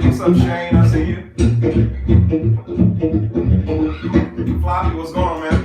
What's up, Shane? I see you. Floppy, what's going on, man?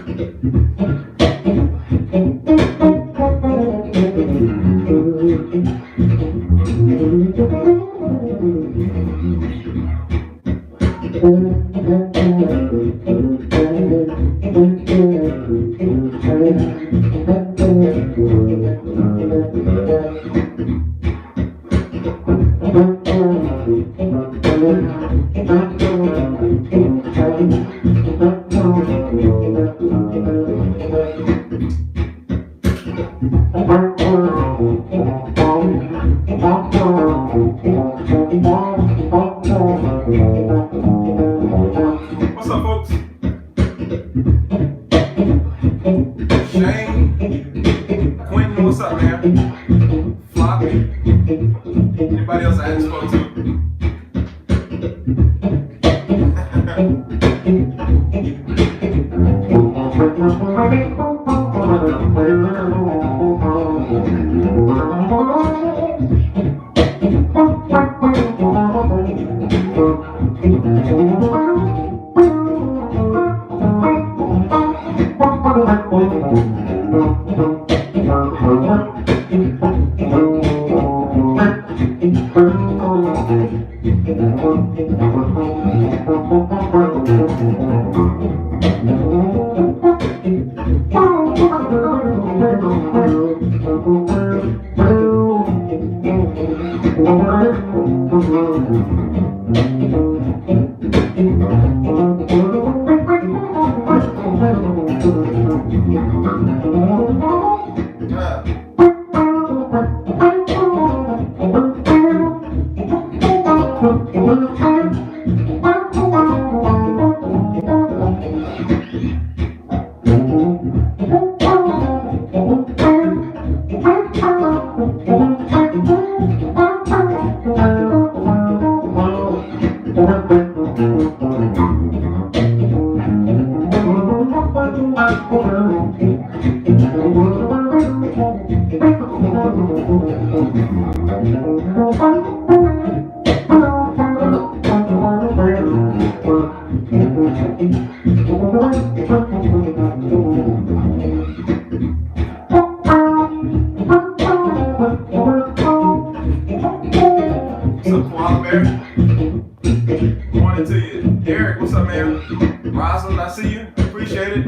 What's up, folks? Shane, Quentin, what's up, man? Floppy. Anybody else I hadn't spoke to? Morning to you. Derek, what's up, man? Rosalind, I see you. Appreciate it.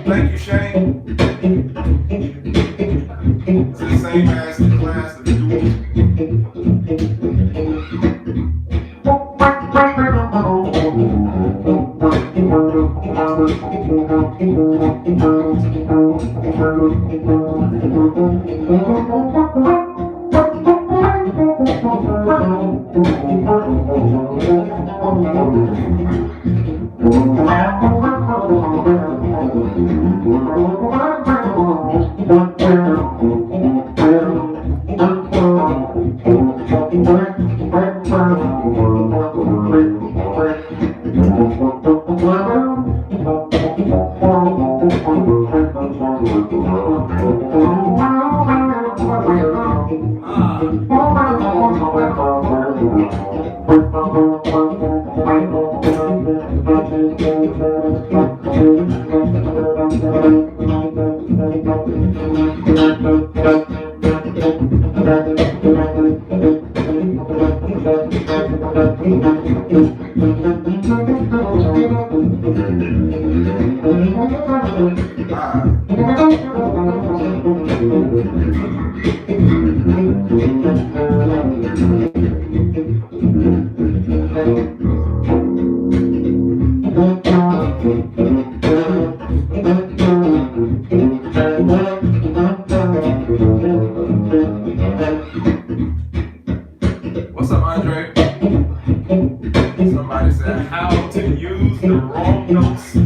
Thank you, Shane. It's the same as the class of the What's up, Andre? Somebody said how to use the wrong notes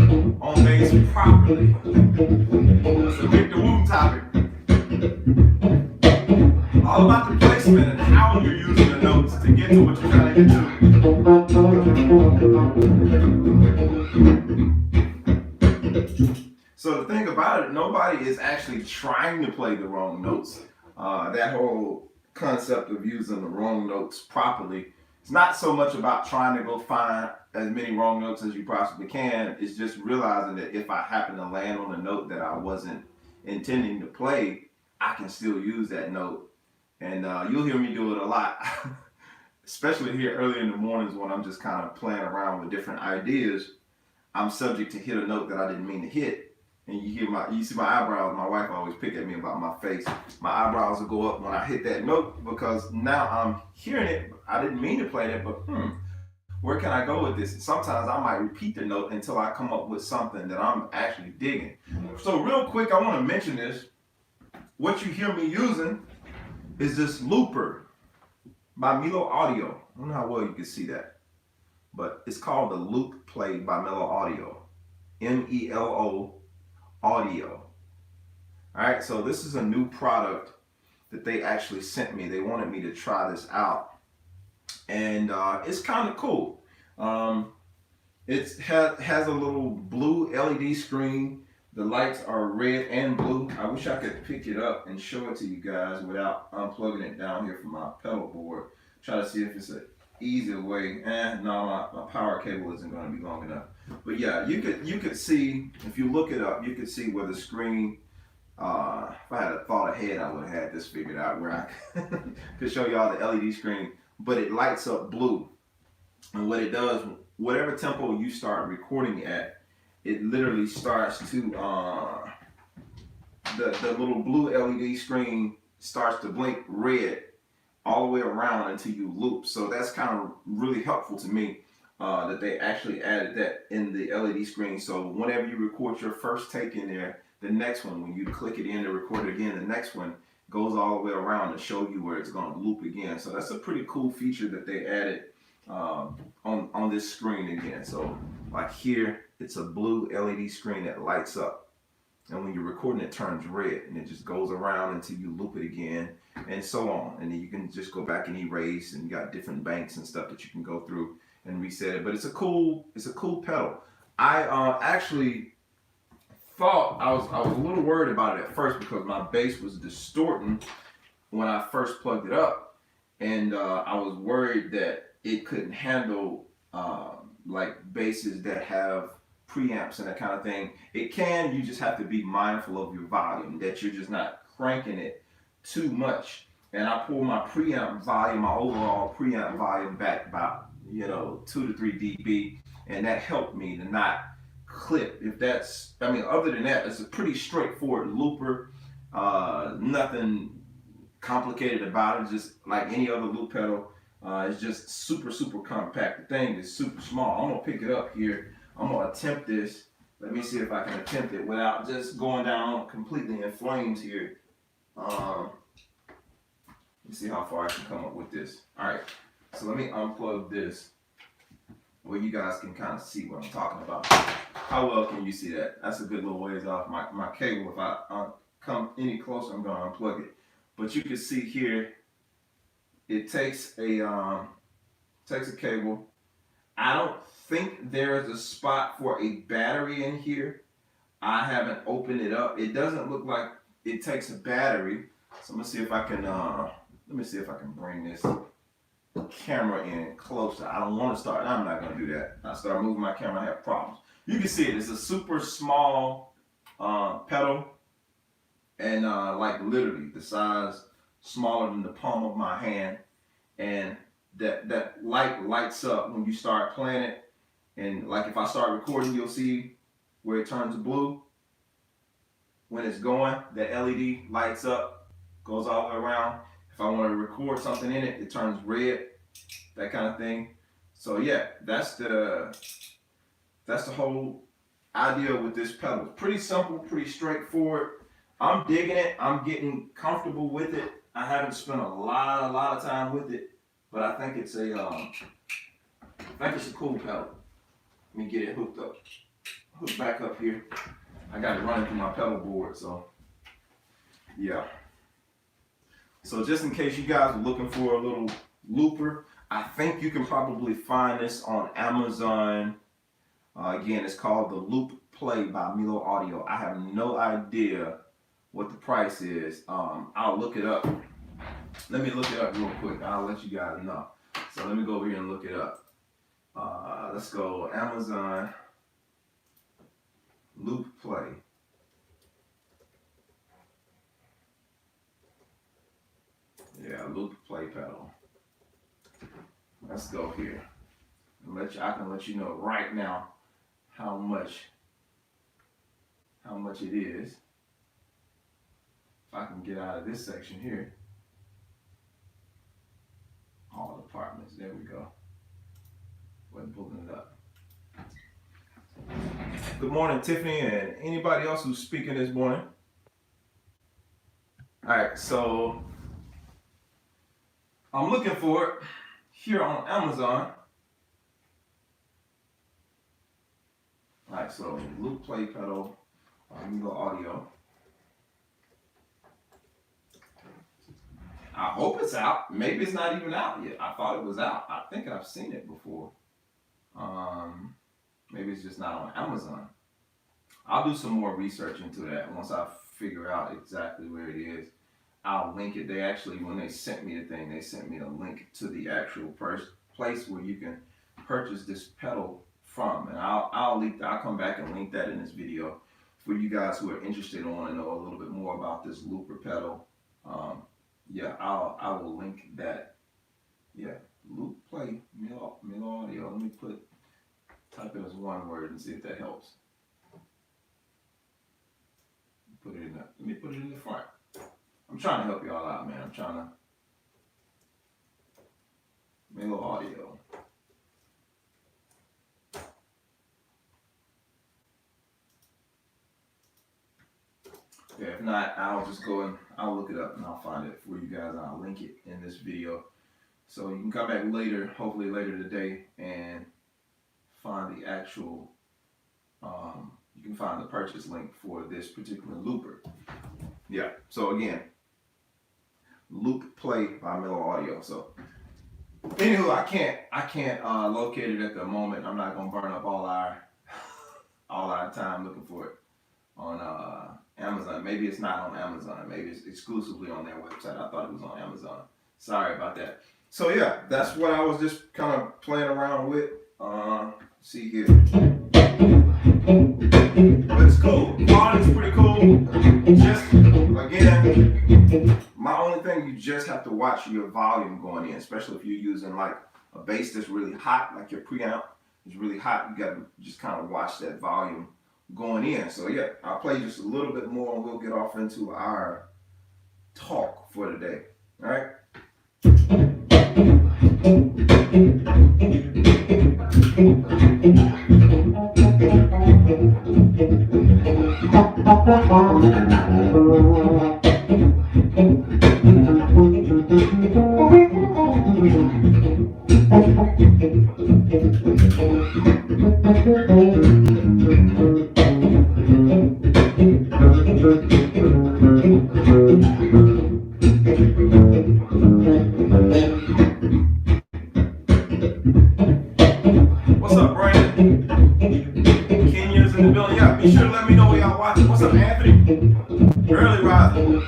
on bass properly. It's a big Woo topic. All about the placement and how you're using the notes to get to what you're trying to get to. So the thing about it, nobody is actually trying to play the wrong notes. That whole concept of using the wrong notes properly, it's not so much about trying to go find as many wrong notes as you possibly can. It's just realizing that if I happen to land on a note that I wasn't intending to play, I can still use that note. And you'll hear me do it a lot, especially here early in the mornings when I'm just kind of playing around with different ideas. I'm subject to hit a note that I didn't mean to hit. And you see my eyebrows. My wife always pick at me about my face. My eyebrows will go up when I hit that note because now I'm hearing it. I didn't mean to play that, but where can I go with this? And sometimes I might repeat the note until I come up with something that I'm actually digging. So real quick, I want to mention this. What you hear me using is this looper by Melo Audio. I don't know how well you can see that, but it's called the Loop Play by Melo Audio. M-E-L-O Audio. All right, so this is a new product that they actually sent me. They wanted me to try this out, and it's kind of cool. It has a little blue LED screen. The lights are red and blue. I wish I could pick it up and show it to you guys without unplugging it down here from my pedal board. Try to see if it's an easier way. No, my power cable isn't going to be long enough. But yeah, you could see, if you look it up, you could see where the screen, if I had a thought ahead, I would have had this figured out where I could show y'all the LED screen, but it lights up blue. And what it does, whatever tempo you start recording at, it literally starts to, the little blue LED screen starts to blink red all the way around until you loop. So that's kind of really helpful to me. That they actually added that in the LED screen. So whenever you record your first take in there, the next one, when you click it in to record it again, the next one goes all the way around to show you where it's going to loop again. So that's a pretty cool feature that they added on this screen again. So like here, it's a blue LED screen that lights up. And when you're recording, it turns red and it just goes around until you loop it again and so on. And then you can just go back and erase, and you got different banks and stuff that you can go through and reset it. But it's a cool pedal. I actually thought I was a little worried about it at first because my bass was distorting when I first plugged it up, and I was worried that it couldn't handle like basses that have preamps and that kind of thing. It can, you just have to be mindful of your volume, that you're just not cranking it too much. And I pulled my preamp volume, my overall preamp volume back about 2 to 3 dB, and that helped me to not clip. If that's, other than that, it's a pretty straightforward looper. Nothing complicated about it, just like any other loop pedal. It's just super, super compact. The thing is super small. I'm gonna pick it up here. I'm gonna attempt this. Let me see if I can attempt it without just going down completely in flames here. Let's see how far I can come up with this. All right. So let me unplug this where you guys can kind of see what I'm talking about. How well can you see that? That's a good little ways off my cable. If I come any closer, I'm going to unplug it. But you can see here, it takes a cable. I don't think there's a spot for a battery in here. I haven't opened it up. It doesn't look like it takes a battery. So I'm going to see if I can let me see if I can bring this camera in closer. I don't want to start. I'm not going to do that. I start moving my camera, I have problems. You can see it. It's a super small pedal, and like literally the size smaller than the palm of my hand, and that light lights up when you start playing it. And like if I start recording, you'll see where it turns blue. When it's going, the LED lights up, goes all the way around. If I want to record something in it, it turns red, that kind of thing. So yeah, that's the whole idea with this pedal. It's pretty simple, pretty straightforward. I'm digging it. I'm getting comfortable with it. I haven't spent a lot of time with it, but I think it's a cool pedal. Let me get it hooked back up here. I got it running through my pedal board, so yeah. So just in case you guys are looking for a little looper, I think you can probably find this on Amazon. Again, it's called the Loop Play by Milo Audio. I have no idea what the price is. I'll look it up. Let me look it up real quick. I'll let you guys know. So let me go over here and look it up. Let's go Amazon Loop Play. Yeah, Loop Play pedal. Let's go here. I can let you know right now how much it is. If I can get out of this section here. All departments. There we go. Wasn't pulling it up. Good morning, Tiffany, and anybody else who's speaking this morning. All right, so I'm looking for it here on Amazon. All right, so Loop Play pedal, Milo Audio. I hope it's out. Maybe it's not even out yet. I thought it was out. I think I've seen it before. Maybe it's just not on Amazon. I'll do some more research into that. Once I figure out exactly where it is, I'll link it. They actually, when they sent me the thing, they sent me a link to the actual place where you can purchase this pedal from. And I'll come back and link that in this video for you guys who are interested and want to know a little bit more about this looper pedal. Yeah, I will link that. Yeah, Loop Play Milo Audio. Let me type it as one word and see if that helps. Let me put it in the front. I'm trying to help y'all out, man. I'm trying to. Milo Audio. Yeah, if not, I'll just go and I'll look it up and I'll find it for you guys and I'll link it in this video. So you can come back later, hopefully later today, and find the actual, you can find the purchase link for this particular looper. Yeah, so again, Loop Play by Milo Audio. So anywho, I can't locate it at the moment. I'm not gonna burn up all our time looking for it on Amazon. Maybe it's not on Amazon. Maybe it's exclusively on their website. I thought it was on Amazon. Sorry about that. So yeah, that's what I was just kind of playing around with. See here. But it's cool. Quality's pretty cool. Just again, my only thing, you just have to watch your volume going in, especially if you're using like a bass that's really hot, like your preamp is really hot. You gotta just kind of watch that volume going in. So yeah, I'll play just a little bit more and we'll get off into our talk for today. All right. What's up, Brandon? Kenya's in the building. Yeah, be sure to let me know where y'all watching. What's up, Anthony? Early rising.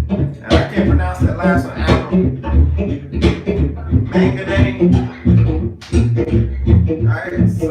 And I can't pronounce that last one. Manganane. Alright, so.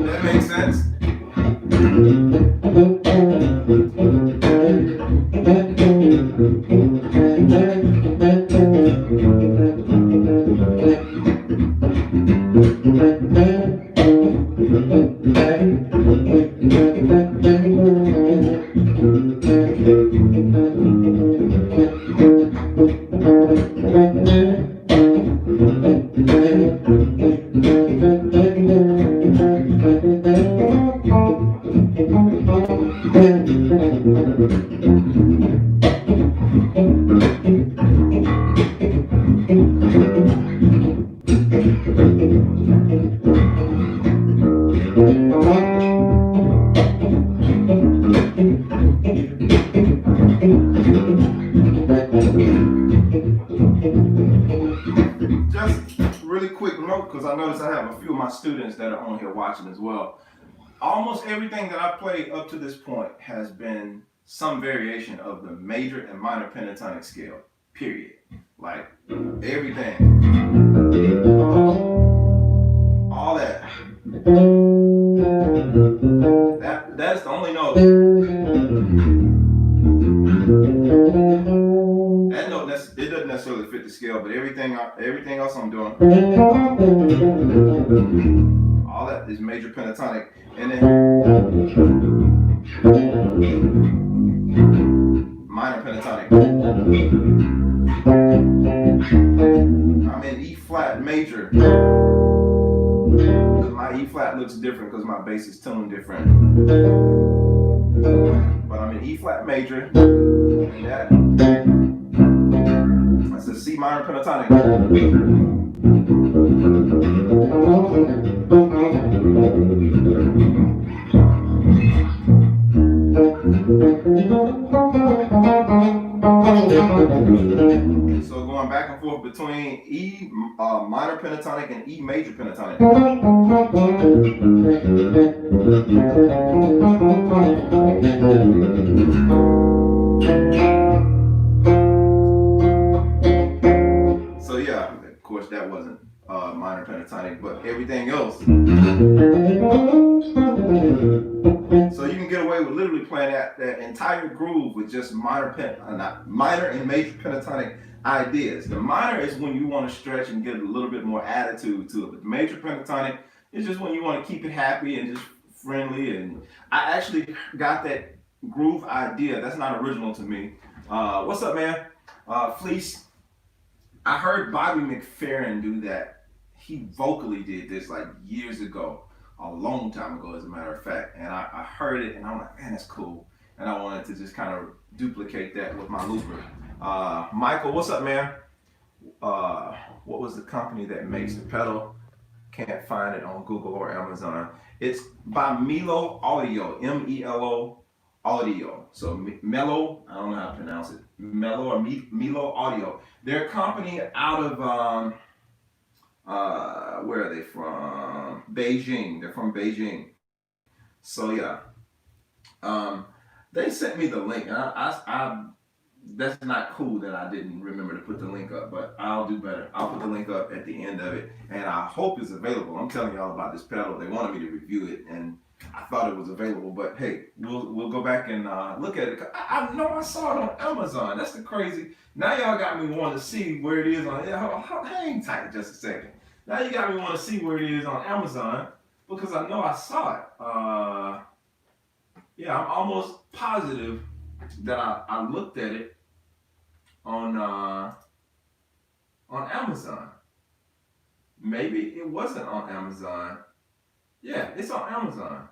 That makes sense. Just really quick note, because I noticed I have a few of my students that are on here watching as well. Almost everything that I've played up to this point has been some variation of the major and minor pentatonic scale, period. Like, everything. All that. That's the only note. That note, it doesn't necessarily fit the scale, but everything else I'm doing, all that is major pentatonic. And then minor pentatonic. I'm in E flat major. My E flat looks different because my bass is tuned different. But I'm in E flat major. And that's a C minor pentatonic. So going back and forth between E minor pentatonic and E major pentatonic. So yeah, of course that wasn't minor pentatonic, but everything else. So you can get away with literally playing that entire groove with just minor and major pentatonic ideas. The minor is when you want to stretch and get a little bit more attitude to it. But the major pentatonic is just when you want to keep it happy and just friendly. And I actually got that groove idea. That's not original to me. What's up, man? Fleece. I heard Bobby McFerrin do that. He vocally did this like years ago, a long time ago, as a matter of fact. And I heard it and I'm like, man, that's cool. And I wanted to just kind of duplicate that with my looper. Michael, what's up, man? What was the company that makes the pedal? Can't find it on Google or Amazon. It's by Melo Audio, M-E-L-O Audio. So Melo, I don't know how to pronounce it. Melo or Melo Audio. They're a company out of, where are they from? Beijing. They're from Beijing. So yeah. They sent me the link, and I that's not cool that I didn't remember to put the link up, but I'll do better. I'll put the link up at the end of it, and I hope it's available. I'm telling y'all about this pedal. They wanted me to review it, and I thought it was available, but hey, we'll go back and look at it. I know I saw it on Amazon. That's the crazy. Now y'all got me wanting to see where it is on. Hang tight just a second. Now you got me want to see where it is on Amazon because I know I saw it. Yeah, I'm almost positive that I looked at it on Amazon. Maybe it wasn't on Amazon. Yeah, it's on Amazon.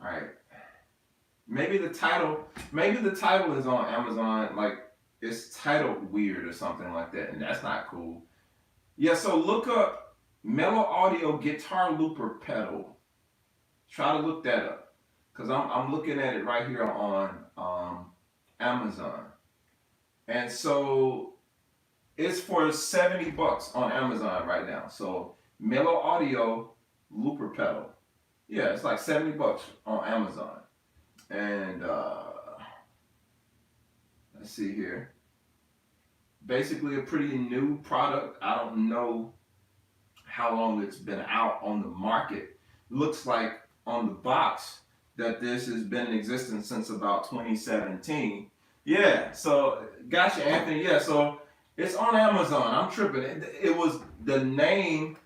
All right. Maybe the title is on Amazon, like it's titled weird or something like that, and that's not cool. Yeah, so look up Mellow Audio Guitar Looper Pedal. Try to look that up. Cause I'm looking at it right here on Amazon. And so it's for $70 on Amazon right now. So Mellow Audio Looper Pedal. Yeah, it's like $70 on Amazon. And let's see here. Basically a pretty new product. I don't know how long it's been out on the market. Looks like on the box that this has been in existence since about 2017. Yeah, so gotcha, Anthony. Yeah, so it's on Amazon. I'm tripping. It was the name.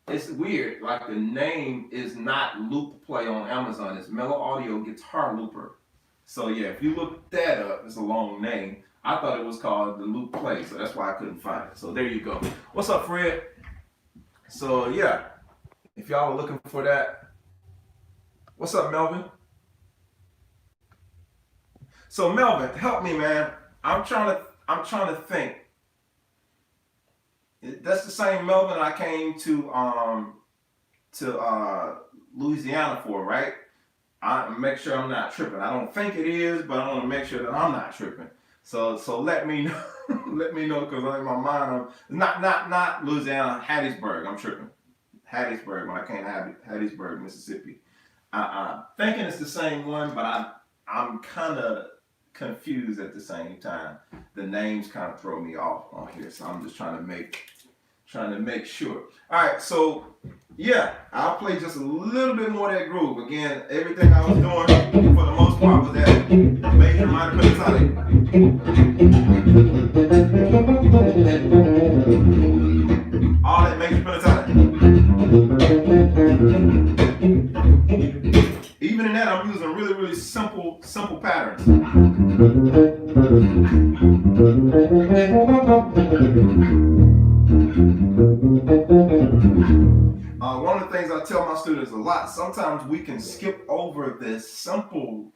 It's weird. Like the name is not Loop Play on Amazon. It's Mellow Audio Guitar Looper. So yeah, if you look that up, it's a long name. I thought it was called the Loop Play, so that's why I couldn't find it. So there you go. What's up, Fred? So yeah, if y'all are looking for that, what's up, Melvin? So Melvin, help me, man. I'm trying to think. That's the same Melvin I came to Louisiana for, right? I make sure I'm not tripping. I don't think it is, but I want to make sure that I'm not tripping. So let me know, let me know because in my mind I'm not Louisiana, Hattiesburg. I'm tripping. Hattiesburg when I came to Hattiesburg, Mississippi. Thinking it's the same one, but I'm kind of confused at the same time. The names kind of throw me off on here, so I'm just trying to make sure. All right, so yeah, I'll play just a little bit more of that groove. Again, everything I was doing for the most part was that major minor pentatonic. All that major pentatonic. Even in that, I'm using really, really simple patterns. One of the things I tell my students a lot, sometimes we can skip over this simple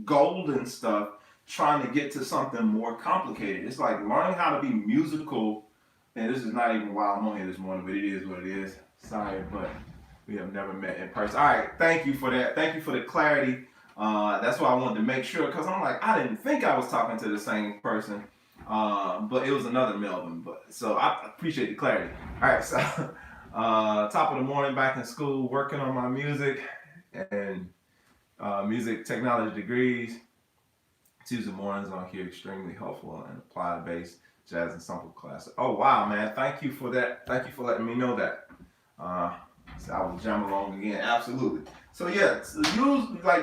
golden stuff trying to get to something more complicated. It's like learning how to be musical, and this is not even why I'm on here this morning, but it is what it is. Sorry, but we have never met in person. All right, thank you for that. Thank you for the clarity. That's why I wanted to make sure, because I'm like, I didn't think I was talking to the same person, but it was another Melvin. But so I appreciate the clarity. All right, so top of the morning, back in school, working on my music and music technology degrees. Tuesday mornings on here, extremely helpful and applied bass, jazz, and sample class. Oh wow, man! Thank you for that. Thank you for letting me know that. So I will jam along again. Absolutely. So yeah, so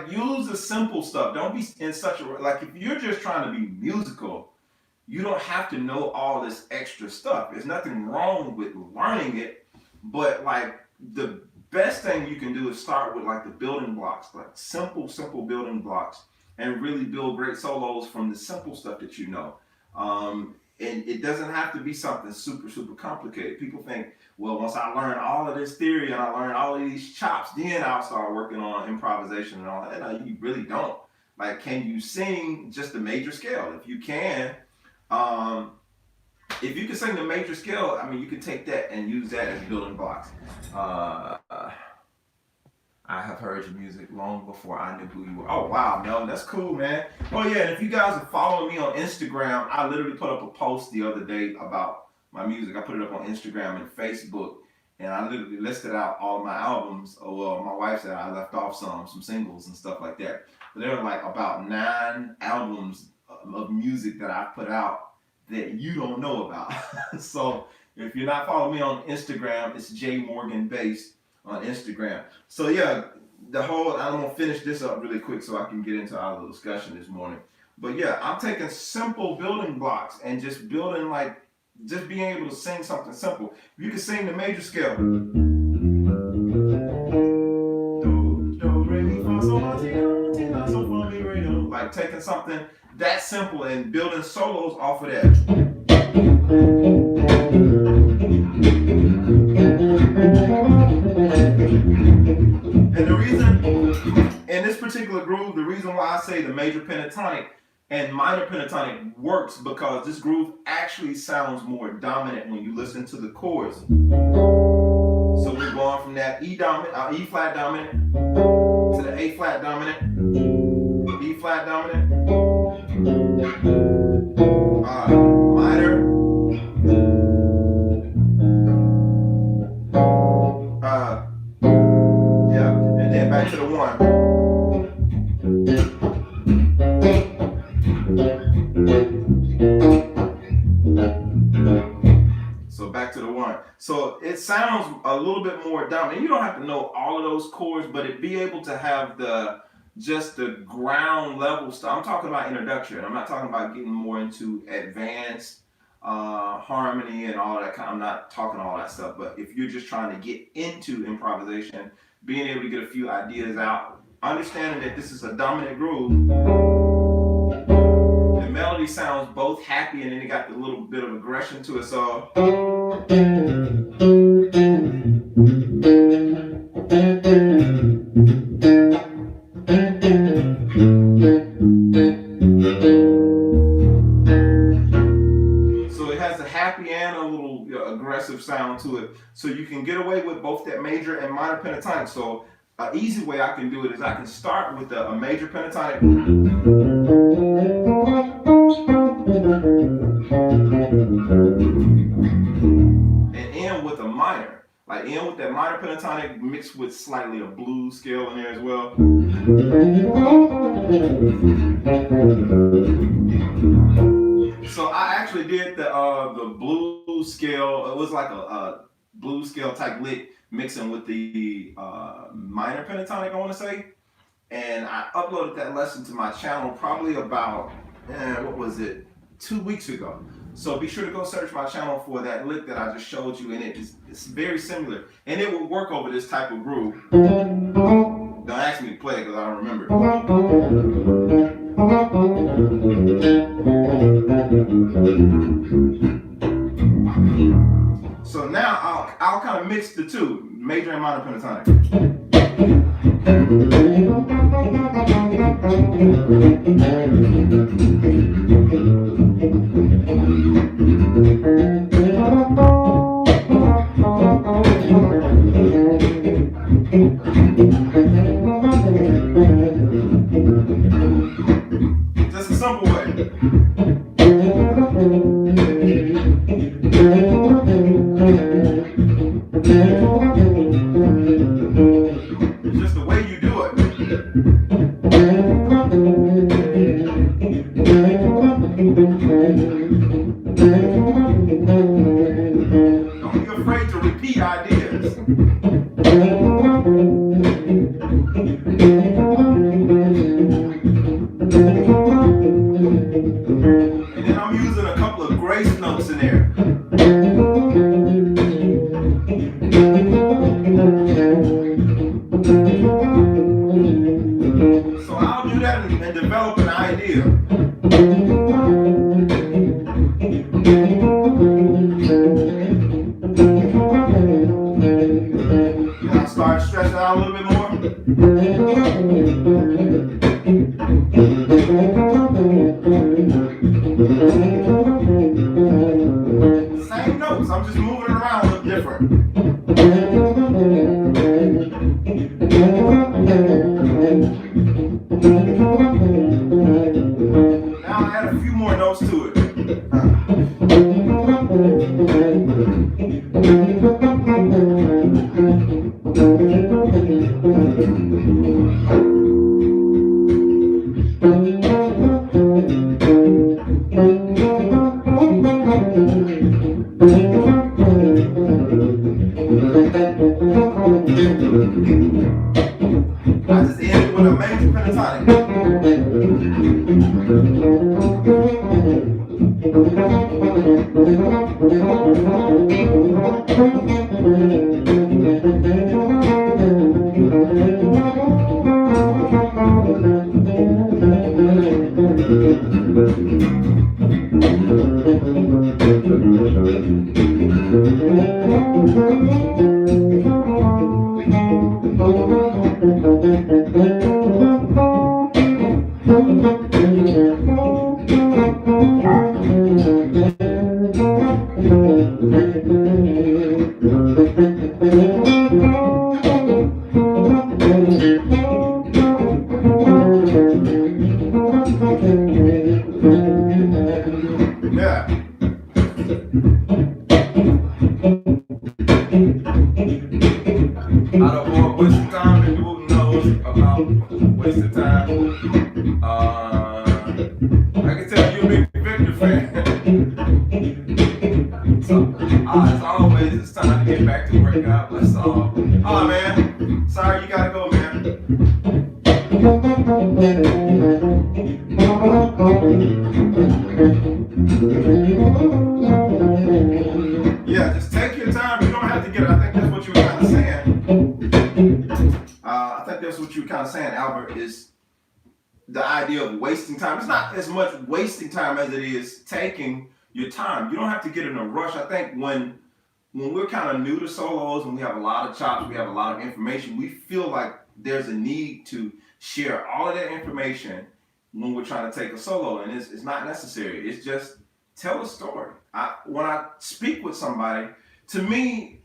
use the simple stuff. Don't be in such a like if you're just trying to be musical, you don't have to know all this extra stuff. There's nothing wrong with learning it, but like the best thing you can do is start with like the building blocks, like simple building blocks, and really build great solos from the simple stuff that you know. And it doesn't have to be something super complicated. People think, well, once I learn all of this theory and I learn all of these chops, then I'll start working on improvisation and all that. No, you really don't. Like, can you sing just the major scale? If you can, if you can sing the major scale, I mean, you can take that and use that as building blocks. I have heard your music long before I knew who you were. Oh wow, Mel, that's cool, man. Oh yeah, and if you guys are following me on Instagram, I literally put up a post the other day about my music. I put it up on Instagram and Facebook, and I literally listed out all my albums. Oh well, my wife said I left off some singles and stuff like that. But there are like about 9 albums of music that I put out that you don't know about. So if you're not following me on Instagram, it's J Morgan Bass on Instagram. So yeah, I'm gonna finish this up really quick so I can get into our little discussion this morning. But yeah, I'm taking simple building blocks and just building just being able to sing something simple. You can sing the major scale. Do, re, mi, fa, sol, la, ti, la, sol, fa, mi, re, do. Like taking something that simple and building solos off of that. And the reason, in this particular groove, the reason why I say the major pentatonic and minor pentatonic works because this groove actually sounds more dominant when you listen to the chords. So we're going from that E flat dominant to the A flat dominant, B flat dominant, minor, and then back to the 1. So back to the 1. So it sounds a little bit more dominant. You don't have to know all of those chords, but it be able to have just the ground level stuff. I'm talking about introduction. I'm not talking about getting more into advanced harmony and all that kind. I'm not talking all that stuff. But if you're just trying to get into improvisation, being able to get a few ideas out, understanding that this is a dominant groove. The melody sounds both happy and then it got the little bit of aggression to it. So it has a happy and a little aggressive sound to it. So you can get away with both that major and minor pentatonic. So an easy way I can do it is I can start with a major pentatonic and end with a minor. Like end with that minor pentatonic mixed with slightly a blues scale in there as well. So I actually did the blues scale. It was like a blues scale type lick mixing with the minor pentatonic, I want to say. And I uploaded that lesson to my channel probably about, 2 weeks ago. So be sure to go search my channel for that lick that I just showed you, and it's very similar. And it will work over this type of groove. Don't ask me to play it because I don't remember. So now I'll kind of mix the two, major and minor pentatonic. Just a simple way. It's just the way you do it. Don't be afraid to repeat ideas. And then I'm using a couple of grace notes in there. So I'll do that and develop an idea. And I'll start stretching out a little bit more. Same notes, I'm just moving it around a little different. Now I add a few more notes to it. I just ended with a major pentatonic. Yeah. I don't want to waste time and who knows about wasting time. I can tell you're a big Victor fan. So, as always, it's time to get back to work. God bless all. Oh man, sorry you gotta go, man. Yeah, just take your time. You don't have to get it. I think that's what you were kind of saying. I think that's what you were kind of saying, Albert, is the idea of wasting time. It's not as much wasting time as it is taking your time. You don't have to get in a rush. I think when we're kind of new to solos and we have a lot of chops, we have a lot of information, we feel like there's a need to share all of that information when we're trying to take a solo, and it's not necessary. It's just tell a story. When I speak with somebody, to me,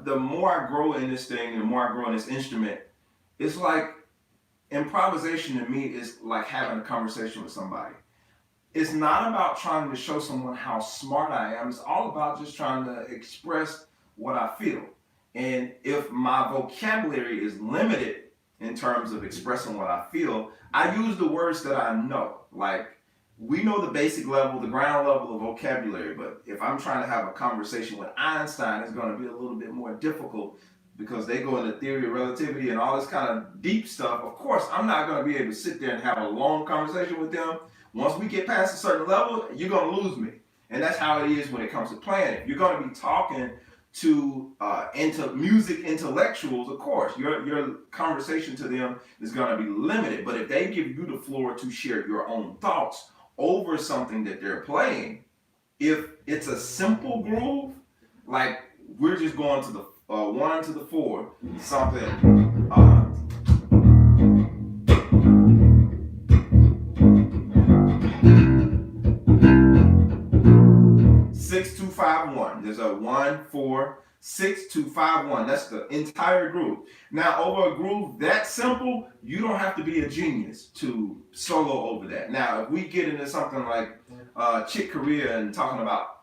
the more I grow in this thing, the more I grow in this instrument, it's like improvisation to me is like having a conversation with somebody. It's not about trying to show someone how smart I am. It's all about just trying to express what I feel. And if my vocabulary is limited in terms of expressing what I feel, I use the words that I know. Like, we know the basic level, the ground level of vocabulary, but if I'm trying to have a conversation with Einstein, it's going to be a little bit more difficult because they go into theory of relativity and all this kind of deep stuff. Of course, I'm not going to be able to sit there and have a long conversation with them. Once we get past a certain level, you're going to lose me. And that's how it is when it comes to playing. If you're going to be talking to music intellectuals, of course, your conversation to them is going to be limited. But if they give you the floor to share your own thoughts over something that they're playing, if it's a simple groove, like we're just going to the 1 to the 4, something. 6-2-5-1. There's a 1, 4, 6-2-5-1. That's the entire groove. Now, over a groove that simple, you don't have to be a genius to solo over that. Now, if we get into something like Chick Corea and talking about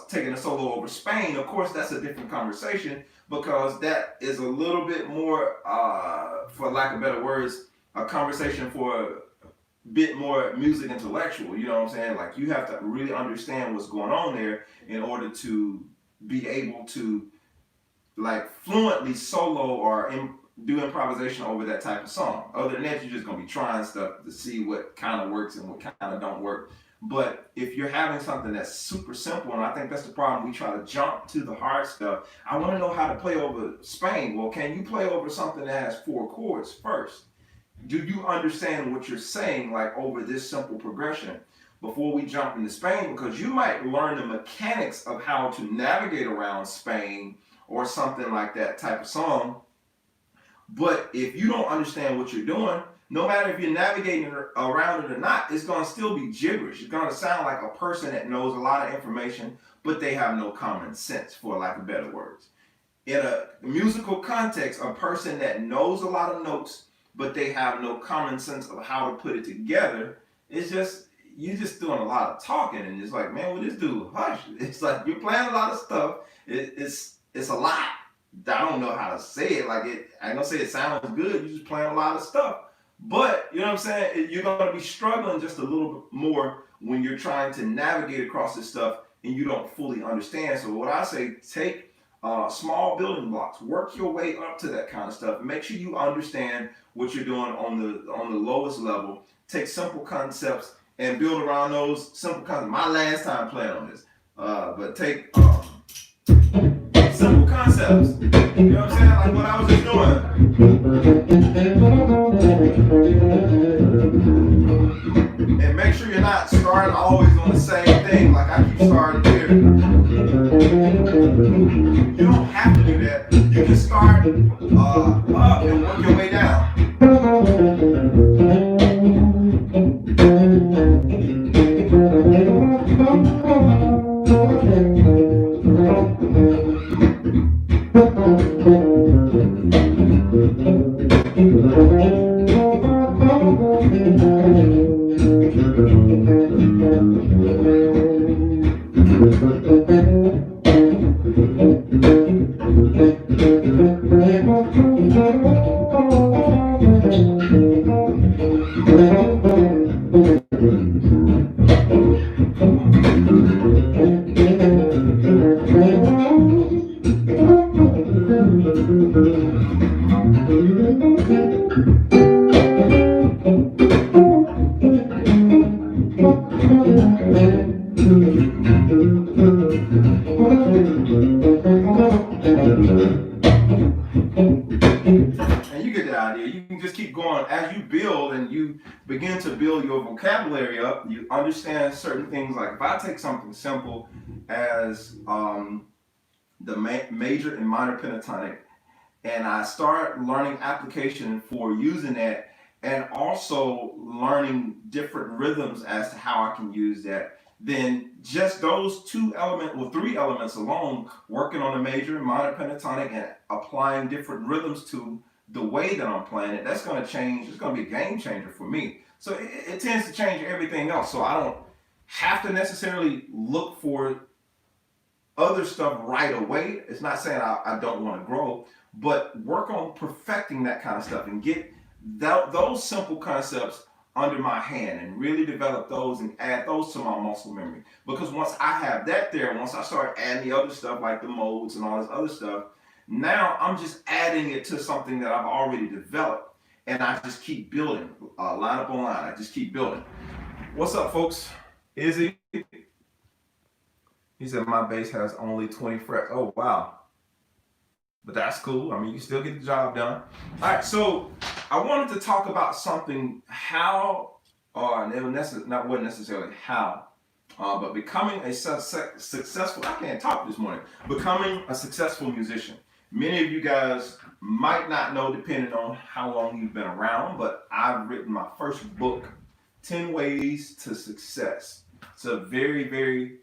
taking a solo over Spain, of course, that's a different conversation because that is a little bit more, for lack of better words, a conversation for a bit more music intellectual. You know what I'm saying? Like, you have to really understand what's going on there in order to be able to like fluently solo or do improvisation over that type of song. Other than that, you're just gonna be trying stuff to see what kind of works and what kind of don't work. But if you're having something that's super simple, and I think that's the problem, we try to jump to the hard stuff. I want to know how to play over Spain. Well, can you play over something that has 4 chords first? Do you understand what you're saying, like over this simple progression before we jump into Spain? Because you might learn the mechanics of how to navigate around Spain or something like that type of song. But if you don't understand what you're doing, no matter if you're navigating around it or not, it's going to still be gibberish. It's going to sound like a person that knows a lot of information, but they have no common sense, for lack of better words. In a musical context, a person that knows a lot of notes, but they have no common sense of how to put it together, it's just, you're just doing a lot of talking, and it's like, man, well, this dude, hush. It's like you're playing a lot of stuff. It's a lot. I don't know how to say it. Like, I ain't gonna say it sounds good. You're just playing a lot of stuff. But, you know what I'm saying? You're gonna be struggling just a little bit more when you're trying to navigate across this stuff and you don't fully understand. So what I say, take small building blocks, work your way up to that kind of stuff. Make sure you understand what you're doing on the lowest level. Take simple concepts and build around those simple concepts. My last time playing on this, but take simple concepts. You know what I'm saying? Like what I was just doing. And make sure you're not starting always on the same thing. Like I keep starting here. You don't have to do that. You can start up and work your way down. And you get the idea. You can just keep going as you build and you begin to build your vocabulary up. You understand certain things. Like if I take something simple as the major and minor pentatonic, and I start learning application for using that, and also learning different rhythms as to how I can use that, then just those two elements or three elements alone, working on the major and minor pentatonic and applying different rhythms to the way that I'm playing it, that's going to change. It's going to be a game changer for me. So it tends to change everything else. So I don't have to necessarily look for other stuff right away. It's not saying I don't want to grow, but work on perfecting that kind of stuff and get those simple concepts under my hand and really develop those and add those to my muscle memory. Because once I have that there, once I start adding the other stuff like the modes and all this other stuff, now I'm just adding it to something that I've already developed, and I just keep building line up on line. I just keep building. What's up, folks? Izzy? He said my bass has only 20 frets. Oh, wow. But that's cool. I mean, you still get the job done. All right, so I wanted to talk about something, how, it wasn't necessarily how, but becoming a successful, I can't talk this morning, becoming a successful musician. Many of you guys might not know, depending on how long you've been around, but I've written my first book, 10 Ways to Success. It's a very, very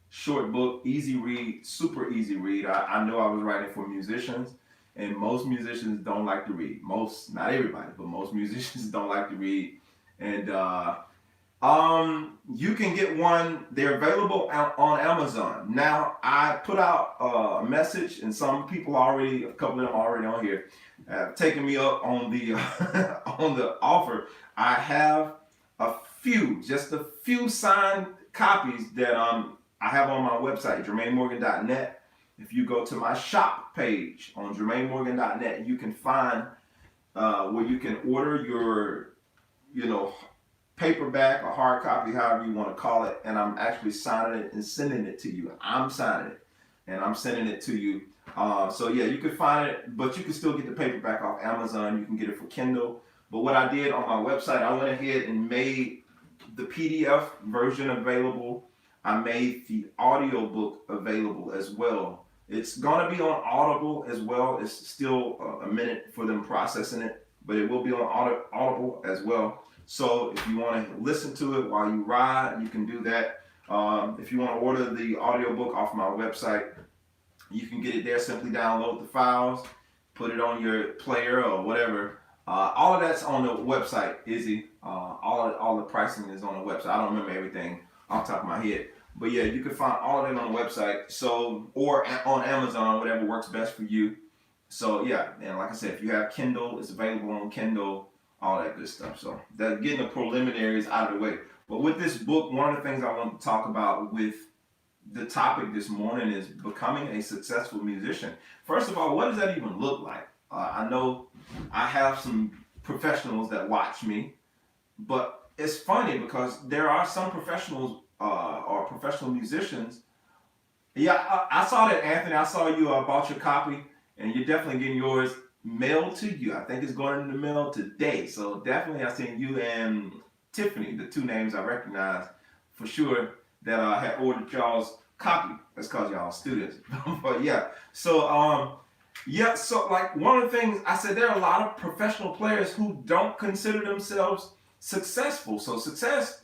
short book, easy read, super easy read. I know I was writing for musicians, and most musicians don't like to read. Most, not everybody, but most musicians don't like to read. And you can get one. They're available on Amazon. Now, I put out a message, and some people already, a couple of them already on here, have taken me up on the on the offer. I have just a few signed copies that I have on my website, JermaineMorgan.net. If you go to my shop page on JermaineMorgan.net, you can find where you can order your, paperback or hard copy, however you want to call it, and I'm actually signing it and sending it to you. I'm signing it and I'm sending it to you. So yeah, you can find it, but you can still get the paperback off Amazon. You can get it for Kindle. But what I did on my website, I went ahead and made the PDF version available. I made the audio book available as well. It's going to be on Audible as well. It's still a minute for them processing it, but it will be on Audible as well. So if you want to listen to it while you ride, you can do that. If you want to order the audio book off my website, you can get it there. Simply download the files, put it on your player or whatever. All of that's on the website, Izzy. All the pricing is on the website. I don't remember everything off the top of my head. But yeah, you can find all of that on the website. So, or on Amazon, whatever works best for you. So yeah, and like I said, if you have Kindle, it's available on Kindle, all that good stuff. So that getting the preliminaries out of the way. But with this book, one of the things I want to talk about with the topic this morning is becoming a successful musician. First of all, what does that even look like? I know I have some professionals that watch me, but it's funny because there are some professionals or professional musicians Yeah, I saw that, Anthony. I saw you bought your copy, and you're definitely getting yours mailed to you. I think it's going in the mail today. So definitely, I seen you and Tiffany, the two names I recognize for sure that had ordered y'all's copy. That's cause y'all students. But yeah, so yeah, so like one of the things I said, there are a lot of professional players who don't consider themselves successful. So success,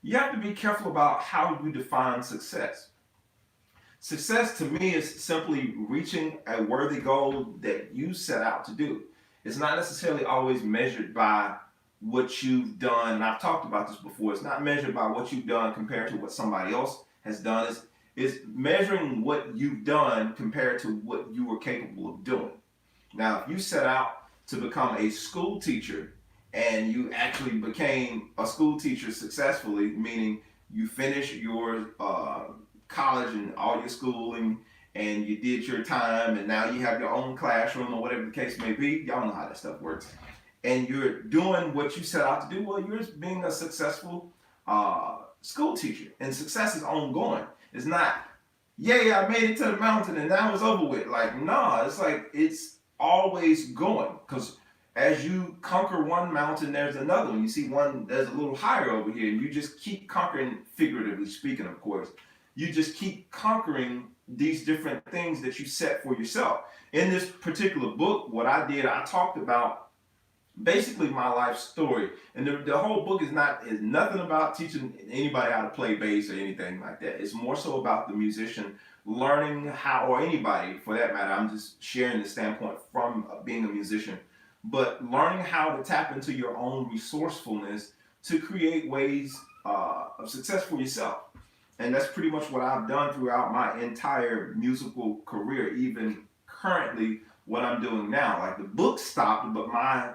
you have to be careful about how you define success. Success to me is simply reaching a worthy goal that you set out to do. It's not necessarily always measured by what you've done. And I've talked about this before. It's not measured by what you've done compared to what somebody else has done. It's measuring what you've done compared to what you were capable of doing. Now, if you set out to become a school teacher and you actually became a school teacher successfully, meaning you finished your college and all your schooling and you did your time and now you have your own classroom or whatever the case may be, y'all know how that stuff works, and you're doing what you set out to do, well, you're being a successful school teacher. And success is ongoing. It's not, yeah, I made it to the mountain and now it's over with. Like, nah, it's like it's always going, because as you conquer one mountain, there's another one. You see one there's a little higher over here, and you just keep conquering, figuratively speaking, of course. You just keep conquering these different things that you set for yourself. In this particular book, what I did, I talked about basically my life story, and the whole book is nothing about teaching anybody how to play bass or anything like that. It's more so about the musician learning how, or anybody for that matter. I'm just sharing the standpoint from being a musician, but learning how to tap into your own resourcefulness to create ways of success for yourself. And that's pretty much what I've done throughout my entire musical career, even currently what I'm doing now. Like the book stopped, but my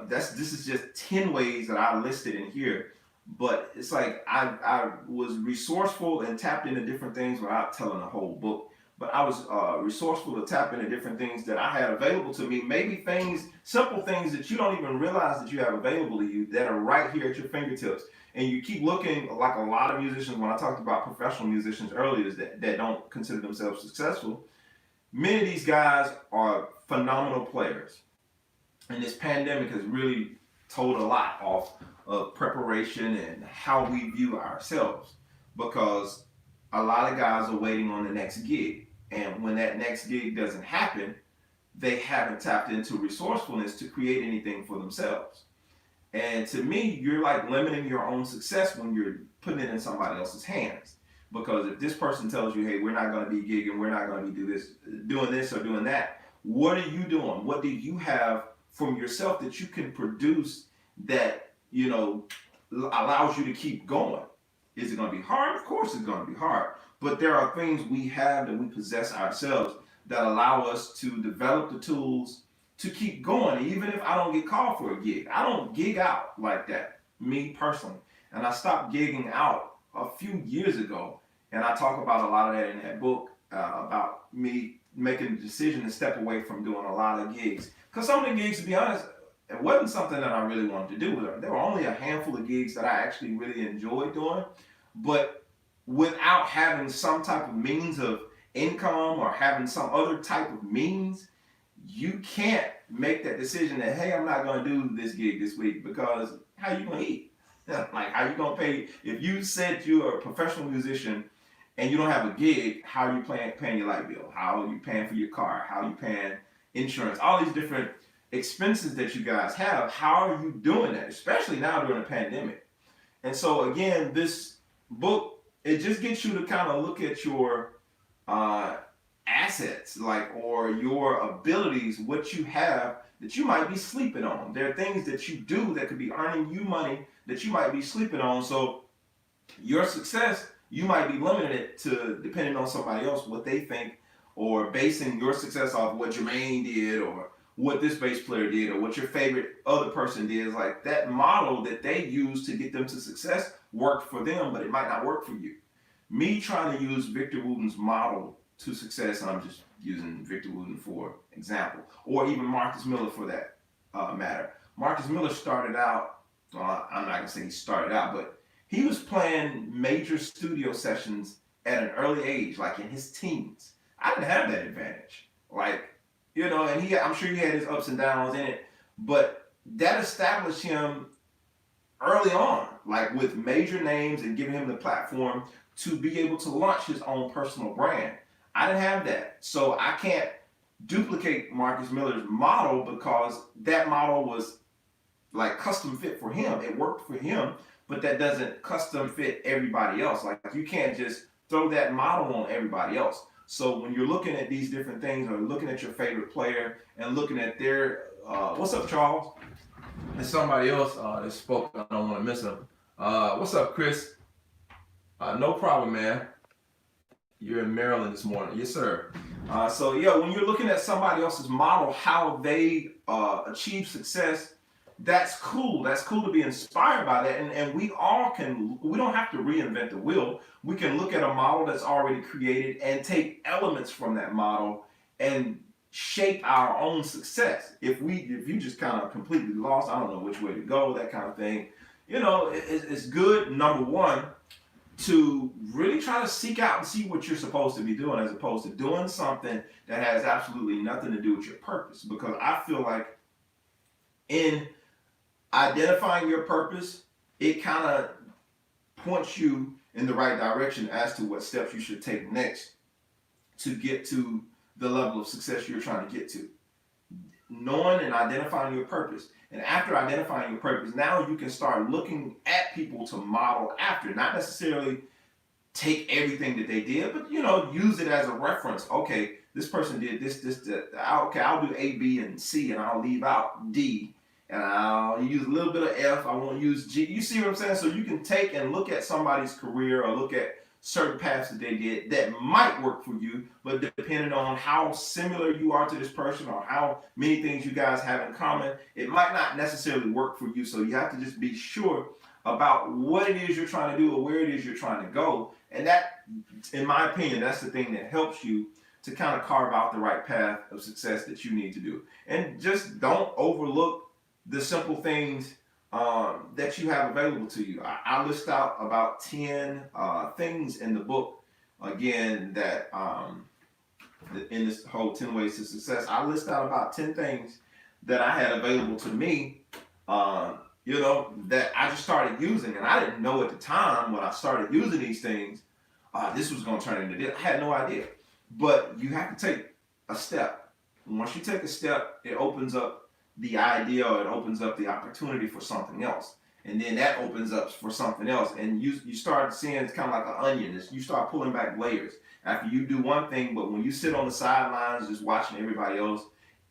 this is just 10 ways that I listed in here. But it's like I was resourceful and tapped into different things without telling the whole book. But I was resourceful to tap into different things that I had available to me. Maybe things, simple things that you don't even realize that you have available to you that are right here at your fingertips. And you keep looking, like a lot of musicians, when I talked about professional musicians earlier that don't consider themselves successful, many of these guys are phenomenal players. And this pandemic has really told a lot off of preparation and how we view ourselves, because a lot of guys are waiting on the next gig. And when that next gig doesn't happen, they haven't tapped into resourcefulness to create anything for themselves. And to me, you're like limiting your own success when you're putting it in somebody else's hands. Because if this person tells you, hey, we're not going to be gigging, we're not going to be doing this or doing that, what are you doing? What do you have from yourself that you can produce that, allows you to keep going? Is it going to be hard? Of course it's going to be hard. But there are things we have that we possess ourselves that allow us to develop the tools to keep going. Even if I don't get called for a gig, I don't gig out like that, me personally. And I stopped gigging out a few years ago. And I talk about a lot of that in that book, about me making the decision to step away from doing a lot of gigs. Because some of the gigs, to be honest, it wasn't something that I really wanted to do. There were only a handful of gigs that I actually really enjoyed doing. But without having some type of means of income or having some other type of means, you can't make that decision that, hey, I'm not going to do this gig this week, because how you going to eat? Like, how you going to pay? If you said you're a professional musician and you don't have a gig, how are you paying your light bill? How are you paying for your car? How are you paying insurance? All these different expenses that you guys have. How are you doing that? Especially now during a pandemic. And so again, this book, it just gets you to kind of look at your assets, or your abilities, what you have that you might be sleeping on. There are things that you do that could be earning you money that you might be sleeping on. So your success, you might be limiting it to depending on somebody else, what they think, or basing your success off what Jermaine did, or what this bass player did, or what your favorite other person did. Is like that model that they use to get them to success worked for them, but it might not work for you. Me trying to use Victor Wooten's model to success, and I'm just using Victor Wooten for example, or even Marcus Miller for that matter. Marcus Miller started out, I'm not going to say he started out, but he was playing major studio sessions at an early age, like in his teens. I didn't have that advantage. Like, and I'm sure he had his ups and downs in it, but that established him early on, like with major names and giving him the platform to be able to launch his own personal brand. I didn't have that. So I can't duplicate Marcus Miller's model because that model was like custom fit for him. It worked for him, but that doesn't custom fit everybody else. Like you can't just throw that model on everybody else. So when you're looking at these different things or looking at your favorite player and looking at their, what's up, Charles? There's somebody else that spoke. I don't want to miss him. What's up, Chris? No problem, man. You're in Maryland this morning. Yes, sir. So yeah, when you're looking at somebody else's model, how they achieve success, that's cool. That's cool to be inspired by that. And we don't have to reinvent the wheel. We can look at a model that's already created and take elements from that model and shape our own success. If you just kind of completely lost, I don't know which way to go, that kind of thing, it's good, number one, to really try to seek out and see what you're supposed to be doing as opposed to doing something that has absolutely nothing to do with your purpose. Because I feel like in identifying your purpose, it kind of points you in the right direction as to what steps you should take next to get to the level of success you're trying to get to. Knowing and identifying your purpose. And after identifying your purpose, now you can start looking at people to model after. Not necessarily take everything that they did, but use it as a reference. Okay, this person did this, that. Okay, I'll do A, B, and C, and I'll leave out D. And I'll use a little bit of F. I won't use G. You see what I'm saying? So you can take and look at somebody's career or look at certain paths that they did that might work for you, but depending on how similar you are to this person or how many things you guys have in common, it might not necessarily work for you. So you have to just be sure about what it is you're trying to do or where it is you're trying to go. And that, in my opinion, that's the thing that helps you to kind of carve out the right path of success that you need to do. And just don't overlook the simple things that you have available to you. I list out about 10 things in the book, again, that in this whole 10 ways to success, I list out about 10 things that I had available to me, that I just started using. And I didn't know at the time when I started using these things, this was going to turn into this. I had no idea. But you have to take a step. And once you take a step, it opens up the idea, or it opens up the opportunity for something else, and then that opens up for something else, and you start seeing it's kind of like an onion. You start pulling back layers after you do one thing, but when you sit on the sidelines just watching everybody else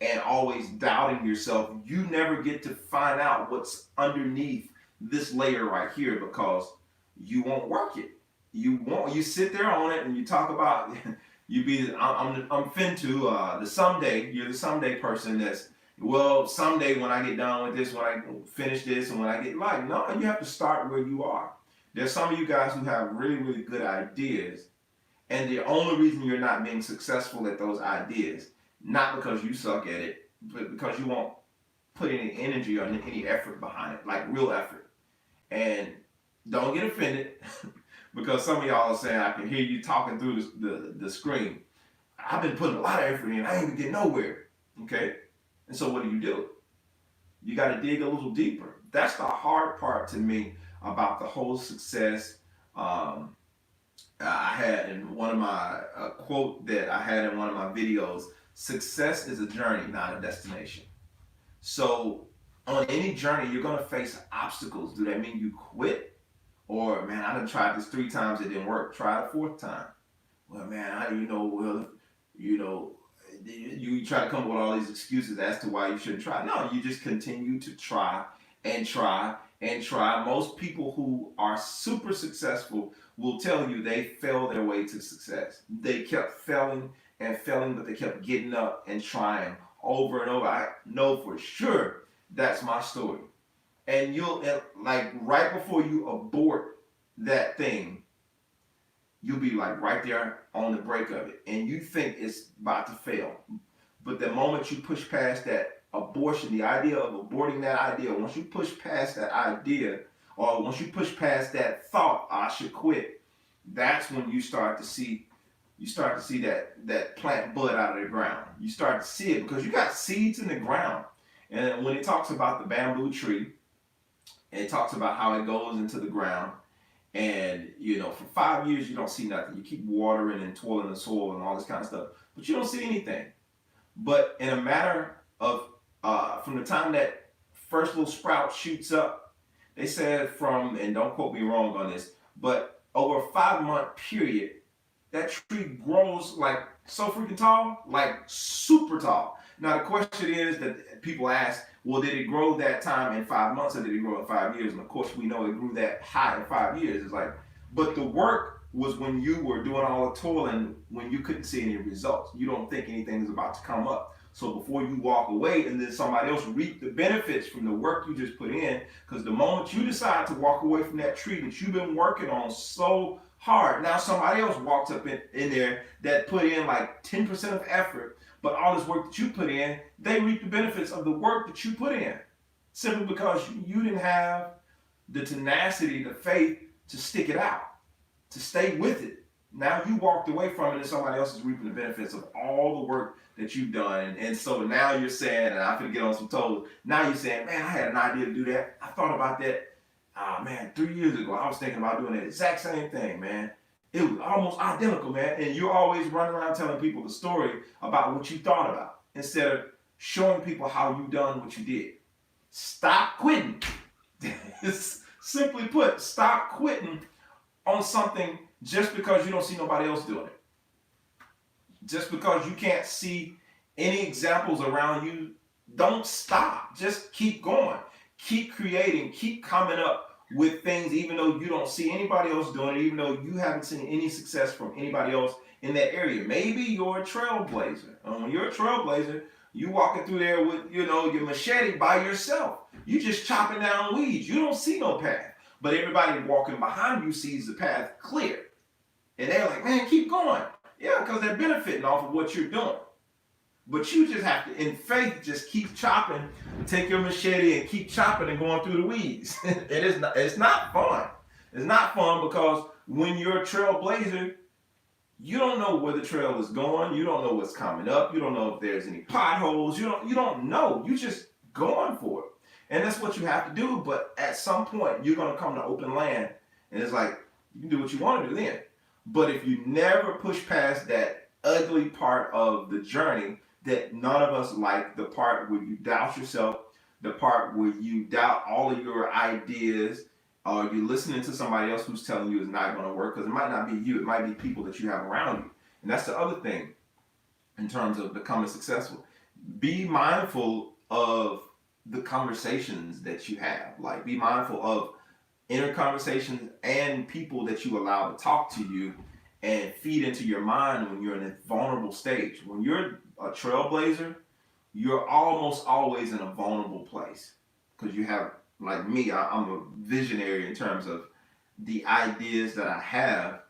and always doubting yourself, you never get to find out what's underneath this layer right here because you won't work it. You sit there on it and you talk about I'm finto the someday. You're the someday person that's, well, someday when I get done with this, when I finish this, and when I get no, you have to start where you are. There's some of you guys who have really, really good ideas, and the only reason you're not being successful at those ideas, not because you suck at it, but because you won't put any energy or any effort behind it, like real effort. And don't get offended because some of y'all are saying, I can hear you talking through the screen. I've been putting a lot of effort in, I ain't even getting nowhere. Okay? And so what do? You got to dig a little deeper. That's the hard part to me about the whole success. I had in one of my quote that I had in one of my videos, success is a journey, not a destination. So on any journey, you're going to face obstacles. Do that mean you quit? Or, man, I done tried this 3 times, it didn't work. Try it a 4th time. Well, man, you try to come up with all these excuses as to why you shouldn't try. No, you just continue to try and try and try. Most people who are super successful will tell you they fell their way to success. They kept failing and failing, but they kept getting up and trying over and over. I know for sure that's my story. And you'll, like, right before you abort that thing, you'll be like right there on the break of it, and you think it's about to fail. But the moment you push past that abortion, the idea of aborting that idea, once you push past that idea, or once you push past that thought, I should quit, that's when you start to see that plant bud out of the ground. You start to see it because you got seeds in the ground. And when it talks about the bamboo tree, it talks about how it goes into the ground. And for 5 years you don't see nothing. You keep watering and toiling the soil and all this kind of stuff, but you don't see anything. But in a matter of from the time that first little sprout shoots up, they said and don't quote me wrong on this, but over a 5 month period, that tree grows like so freaking tall, like super tall. Now the question is that people ask, well, did it grow that time in 5 months or did it grow in 5 years? And of course we know it grew that high in 5 years. It's like, but the work was when you were doing all the toiling, when you couldn't see any results. You don't think anything is about to come up. So before you walk away and then somebody else reap the benefits from the work you just put in, because the moment you decide to walk away from that tree that you've been working on so hard, now somebody else walks up in there that put in like 10% of effort, but all this work that you put in, they reap the benefits of the work that you put in. Simply because you didn't have the tenacity, the faith to stick it out, to stay with it. Now you walked away from it and somebody else is reaping the benefits of all the work that you've done. And so now you're saying, and I'm going to get on some toes, now you're saying, man, I had an idea to do that. I thought about that, man, 3 years ago. I was thinking about doing the exact same thing, man. It was almost identical, man. And you're always running around telling people the story about what you thought about instead of showing people how you done what you did. Stop quitting. Simply put, stop quitting on something just because you don't see nobody else doing it. Just because you can't see any examples around you, don't stop. Just keep going. Keep creating. Keep coming up with things even though you don't see anybody else doing it, even though you haven't seen any success from anybody else in that area. Maybe you're a trailblazer. And when you're a trailblazer, you walking through there with, your machete by yourself. You just chopping down weeds. You don't see no path. But everybody walking behind you sees the path clear. And they're like, man, keep going. Yeah, because they're benefiting off of what you're doing. But you just have to, in faith, just keep chopping, take your machete and keep chopping and going through the weeds. It's not fun. It's not fun because when you're a trailblazer, you don't know where the trail is going. You don't know what's coming up. You don't know if there's any potholes. You don't know. You just going for it. And that's what you have to do. But at some point, you're going to come to open land. And it's like, you can do what you want to do then. But if you never push past that ugly part of the journey that none of us like, the part where you doubt yourself, the part where you doubt all of your ideas, or you're listening to somebody else who's telling you it's not going to work, because it might not be you, it might be people that you have around you. And that's the other thing in terms of becoming successful. Be mindful of the conversations that you have. Like, be mindful of inner conversations and people that you allow to talk to you and feed into your mind when you're in a vulnerable stage. When you're a trailblazer, you're almost always in a vulnerable place because you have, like me, I'm a visionary in terms of the ideas that I have,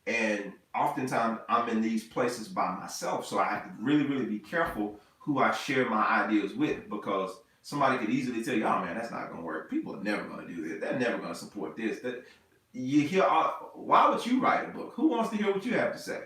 and oftentimes I'm in these places by myself, so I have to really, really be careful who I share my ideas with, because somebody could easily tell you, oh man, that's not going to work. People are never going to do this. They're never going to support this. You hear, why would you write a book? Who wants to hear what you have to say?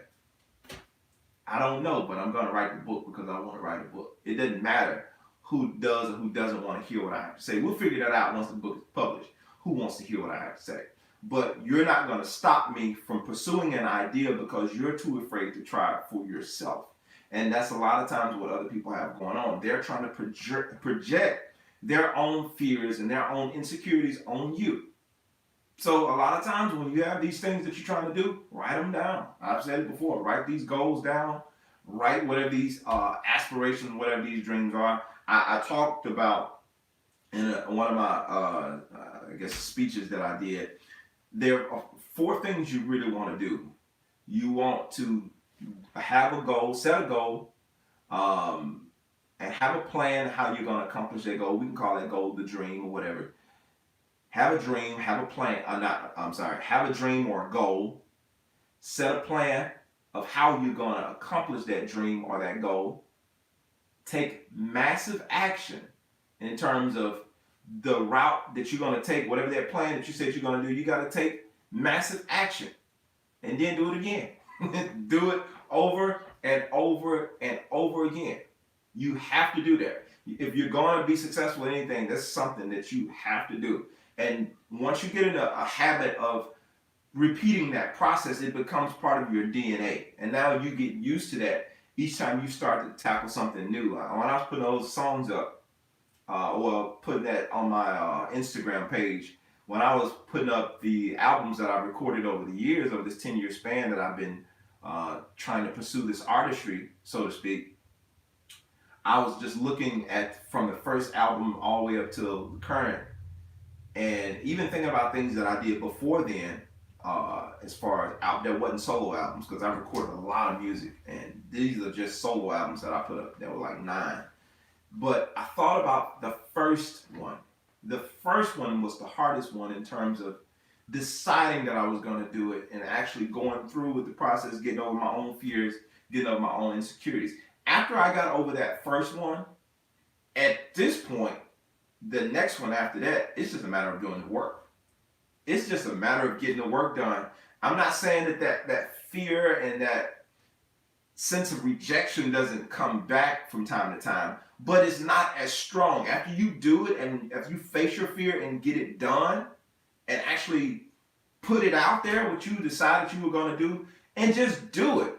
I don't know, but I'm going to write the book because I want to write a book. It doesn't matter who does or who doesn't want to hear what I have to say. We'll figure that out once the book is published. Who wants to hear what I have to say? But you're not going to stop me from pursuing an idea because you're too afraid to try it for yourself. And that's a lot of times what other people have going on. They're trying to project their own fears and their own insecurities on you. So a lot of times when you have these things that you're trying to do, write them down. I've said it before. Write these goals down. Write whatever these aspirations, whatever these dreams are. I talked about in one of my, speeches that I did. There are 4 things you really want to do. You want to have a goal, set a goal, and have a plan how you're going to accomplish that goal. We can call that goal the dream or whatever. Have a dream, have a plan, have a dream or a goal. Set a plan of how you're going to accomplish that dream or that goal. Take massive action in terms of the route that you're going to take, whatever that plan that you said you're going to do, you got to take massive action. and then do it again. Do it over and over and over again. You have to do that. If you're going to be successful in anything, that's something that you have to do. And once you get in a habit of repeating that process, it becomes part of your DNA. And now you get used to that each time you start to tackle something new. When I was putting those songs up, or putting that on my Instagram page, when I was putting up the albums that I've recorded over the years, over this 10-year span that I've been trying to pursue this artistry, so to speak, I was just looking at from the first album all the way up to current, and even thinking about things that I did before then, as far as that wasn't solo albums, because I've recorded a lot of music, and these are just solo albums that I put up. There were like 9. But I thought about the first one. The first one was the hardest one in terms of deciding that I was going to do it and actually going through with the process, getting over my own fears, getting over my own insecurities. After I got over that first one, at this point, the next one after that, it's just a matter of doing the work. It's just a matter of getting the work done. I'm not saying that fear and that sense of rejection doesn't come back from time to time, but it's not as strong. After you do it and if you face your fear and get it done and actually put it out there, what you decided you were going to do, and just do it,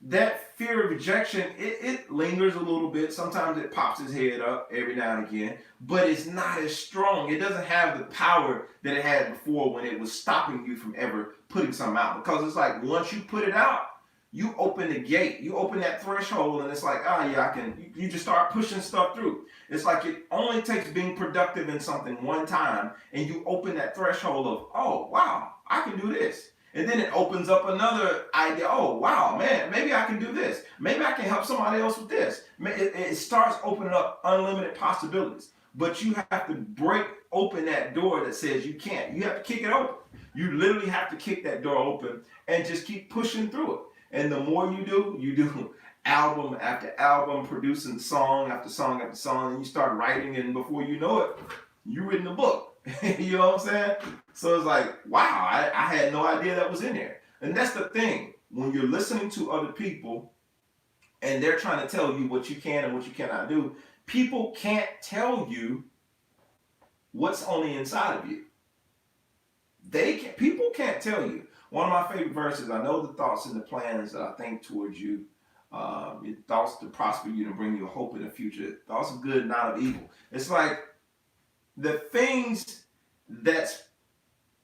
that fear of rejection, it lingers a little bit. Sometimes it pops its head up every now and again, but it's not as strong. It doesn't have the power that it had before when it was stopping you from ever putting something out. Because it's like once you put it out, you open the gate, you open that threshold, and it's like, oh yeah, I can. You just start pushing stuff through. It's like it only takes being productive in something one time, and you open that threshold of, oh wow, I can do this. And then it opens up another idea. Oh, wow, man, maybe I can do this. Maybe I can help somebody else with this. It starts opening up unlimited possibilities. But you have to break open that door that says you can't. You have to kick it open. You literally have to kick that door open and just keep pushing through it. And the more you do album after album, producing song after song after song, and you start writing, and before you know it, you've written a book. You know what I'm saying? So it's like, wow, I had no idea that was in there. And that's the thing. When you're listening to other people and they're trying to tell you what you can and what you cannot do, people can't tell you what's on the inside of you. People can't tell you. One of my favorite verses, I know the thoughts and the plans that I think towards you, your thoughts to prosper you and bring you hope in the future, thoughts of good, not of evil. It's like, the things that's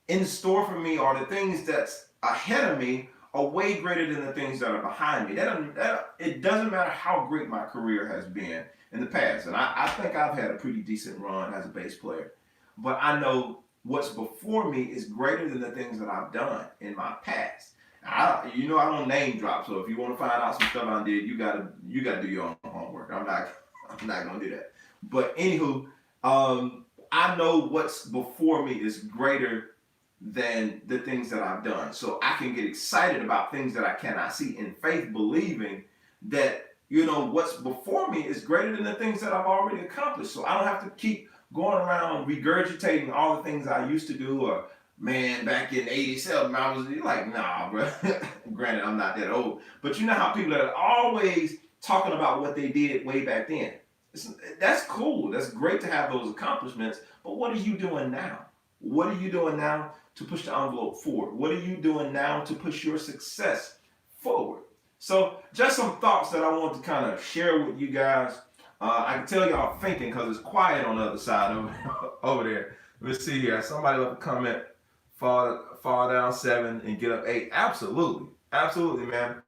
in store for me or the things that's ahead of me are way greater than the things that are behind me. It doesn't matter how great my career has been in the past. And I think I've had a pretty decent run as a bass player. But I know what's before me is greater than the things that I've done in my past. I don't name drop. So if you want to find out some stuff I did, you gotta do your own homework. I'm not gonna do that. But anywho, I know what's before me is greater than the things that I've done. So I can get excited about things that I cannot see in faith, believing that, what's before me is greater than the things that I've already accomplished. So I don't have to keep going around regurgitating all the things I used to do, or man, back in 87, I was like, nah, bro. Granted, I'm not that old. But you know how people are always talking about what they did way back then. That's cool. That's great to have those accomplishments. But what are you doing now? What are you doing now to push the envelope forward? What are you doing now to push your success forward? So just some thoughts that I want to kind of share with you guys. I can tell y'all thinking because it's quiet on the other side over there. Let's see here. Somebody left a comment, fall down 7 and get up 8. Absolutely. Absolutely, man.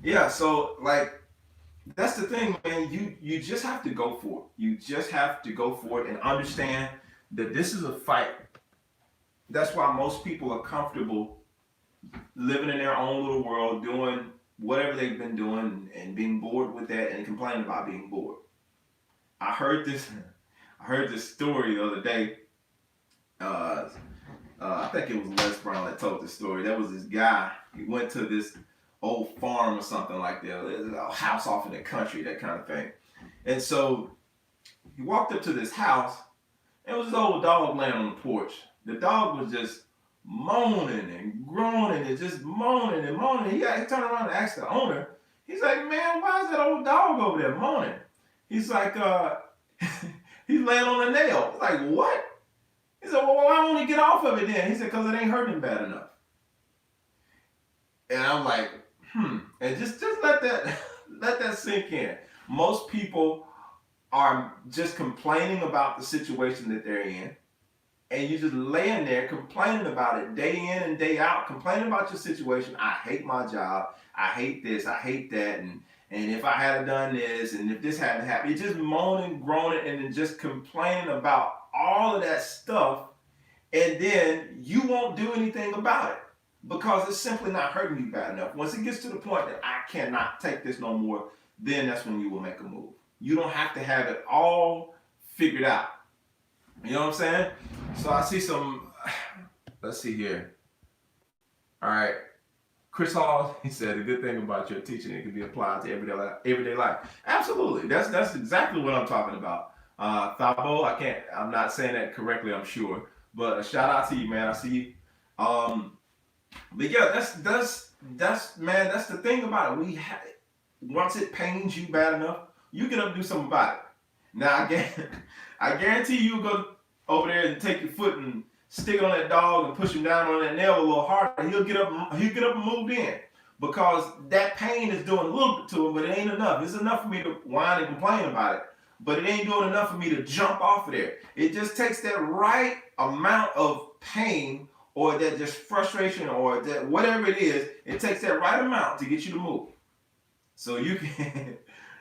Yeah, so that's the thing, man. You just have to go for it. You just have to go for it and understand that this is a fight. That's why most people are comfortable living in their own little world, doing whatever they've been doing and being bored with that and complaining about being bored. I heard this story the other day. I think it was Les Brown that told this story. There was this guy. He went to this old farm or something like that, a house off in the country, that kind of thing. And so he walked up to this house, and it was this old dog laying on the porch. The dog was just moaning and groaning and just moaning and moaning. He turned around and asked the owner, he's like, man, why is that old dog over there moaning? He's like, he's laying on a nail. It's like, what? He said, well, why won't he get off of it then? He said, because it ain't hurting bad enough. And I'm like, and just let that sink in. Most people are just complaining about the situation that they're in, and you're just laying there complaining about it day in and day out, complaining about your situation. I hate my job. I hate this. I hate that. And if I had done this, and if this hadn't happened, you're just moaning, groaning, and then just complaining about all of that stuff, and then you won't do anything about it because it's simply not hurting you bad enough. Once it gets to the point that I cannot take this no more, then that's when you will make a move. You don't have to have it all figured out. You know what I'm saying? So I see some, let's see here. All right. Chris Hall, he said, the good thing about your teaching, it can be applied to everyday life. Absolutely. That's exactly what I'm talking about. Thabo, I'm not saying that correctly, I'm sure. But a shout out to you, man. I see you. But yeah, that's the thing about it. Once it pains you bad enough, you get up and do something about it. Now I guarantee you go over there and take your foot and stick it on that dog and push him down on that nail a little harder. He'll get up and move in, because that pain is doing a little bit to him, but it ain't enough. It's enough for me to whine and complain about it, but it ain't doing enough for me to jump off of there. It just takes that right amount of pain, or that just frustration, or that whatever it is. It takes that right amount to get you to move. So you can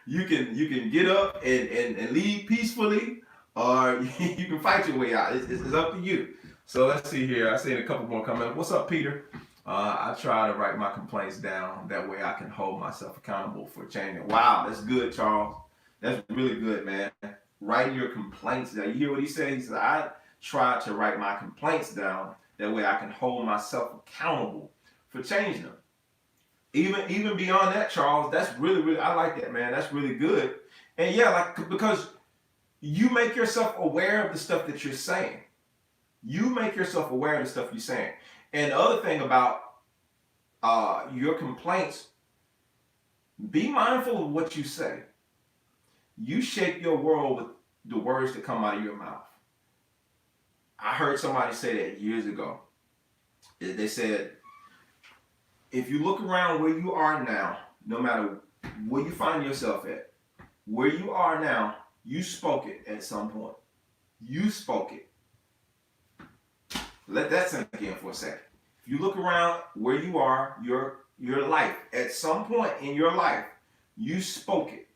you can get up and leave peacefully, or you can fight your way out. It's up to you. So let's see here. I seen a couple more comments. What's up, Peter? I try to write my complaints down. That way I can hold myself accountable for changing. Wow, that's good, Charles. That's really good, man. Writing your complaints down. You hear what he said? He said, I try to write my complaints down. That way I can hold myself accountable for changing them. Even beyond that, Charles, that's really, I like that, man. That's really good. And yeah, because you make yourself aware of the stuff that you're saying. You make yourself aware of the stuff you're saying. And the other thing about your complaints, be mindful of what you say. You shape your world with the words that come out of your mouth. I heard somebody say that years ago. They said, if you look around where you are now, no matter where you find yourself at, where you are now, you spoke it at some point. You spoke it. Let that sink in for a second. If you look around where you are, your life, at some point in your life, you spoke it.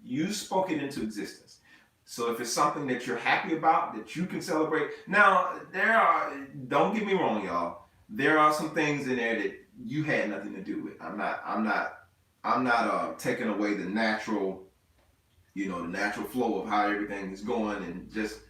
You spoke it into existence. So if it's something that you're happy about, that you can celebrate. Now, don't get me wrong, y'all. There are some things in there that you had nothing to do with. I'm not taking away the natural flow of how everything is going, and just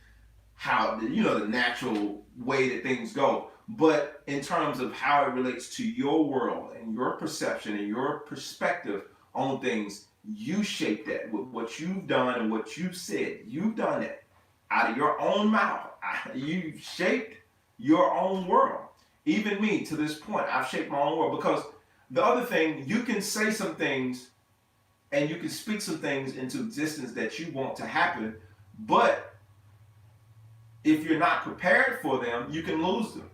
how the natural way that things go. But in terms of how it relates to your world and your perception and your perspective on things, you shape that with what you've done and what you've said. You've done it out of your own mouth. You've shaped your own world. Even me, to this point, I've shaped my own world. Because the other thing, you can say some things and you can speak some things into existence that you want to happen, but if you're not prepared for them, you can lose them.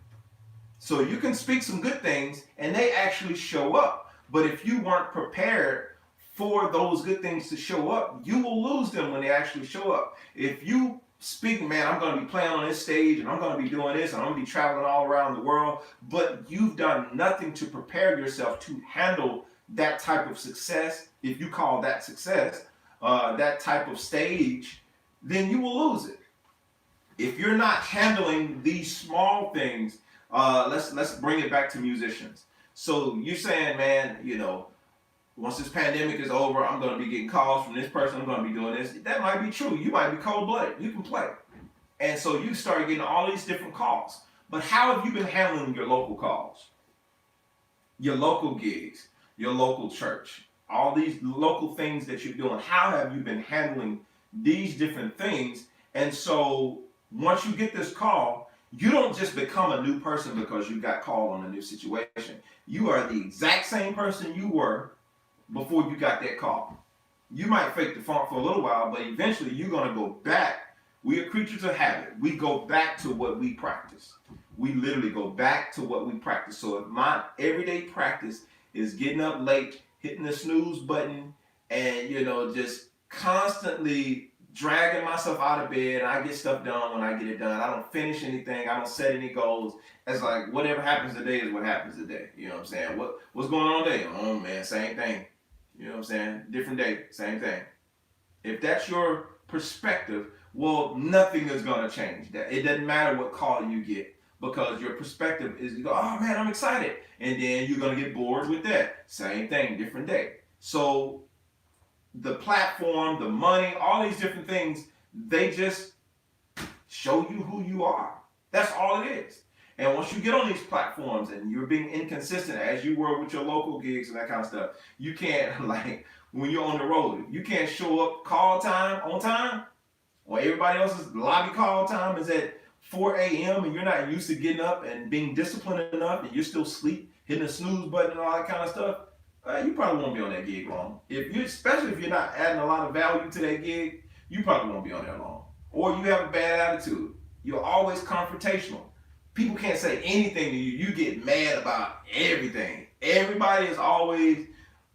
So you can speak some good things and they actually show up. But if you weren't prepared for those good things to show up, you will lose them when they actually show up. If you speak, man, I'm going to be playing on this stage and I'm going to be doing this and I'm going to be traveling all around the world, but you've done nothing to prepare yourself to handle that type of success, if you call that success, that type of stage, then you will lose it. If you're not handling these small things, let's bring it back to musicians. So you're saying, man, once this pandemic is over, I'm going to be getting calls from this person. I'm going to be doing this. That might be true. You might be cold-blooded. You can play. And so you start getting all these different calls. But how have you been handling your local calls? Your local gigs, your local church, all these local things that you're doing. How have you been handling these different things? And so once you get this call, You don't just become a new person because you got called on a new situation. You are the exact same person you were before you got that call. You might fake the funk for a little while, but eventually you're going to go back. We are creatures of habit. We go back to what we practice. We literally go back to what we practice. So if my everyday practice is getting up late, hitting the snooze button, and just constantly dragging myself out of bed, I get stuff done when I get it done. I don't finish anything. I don't set any goals. It's like whatever happens today is what happens today. You know what I'm saying? What's going on today? Oh man, same thing. You know what I'm saying? Different day, same thing. If that's your perspective, well, nothing is going to change. That it doesn't matter what call you get, because your perspective is you go, oh man, I'm excited, and then you're going to get bored with that. Same thing, different day. So the platform, the money, all these different things, they just show you who you are. That's all it is. And once you get on these platforms and you're being inconsistent as you were with your local gigs and that kind of stuff, you can't, like, when you're on the road, you can't show up call time on time, or everybody else's lobby call time is at 4 a.m. and you're not used to getting up and being disciplined enough, and you're still asleep, hitting the snooze button and all that kind of stuff. You probably won't be on that gig long. Especially if you're not adding a lot of value to that gig, you probably won't be on there long. Or you have a bad attitude. You're always confrontational. People can't say anything to you. You get mad about everything. Everybody is always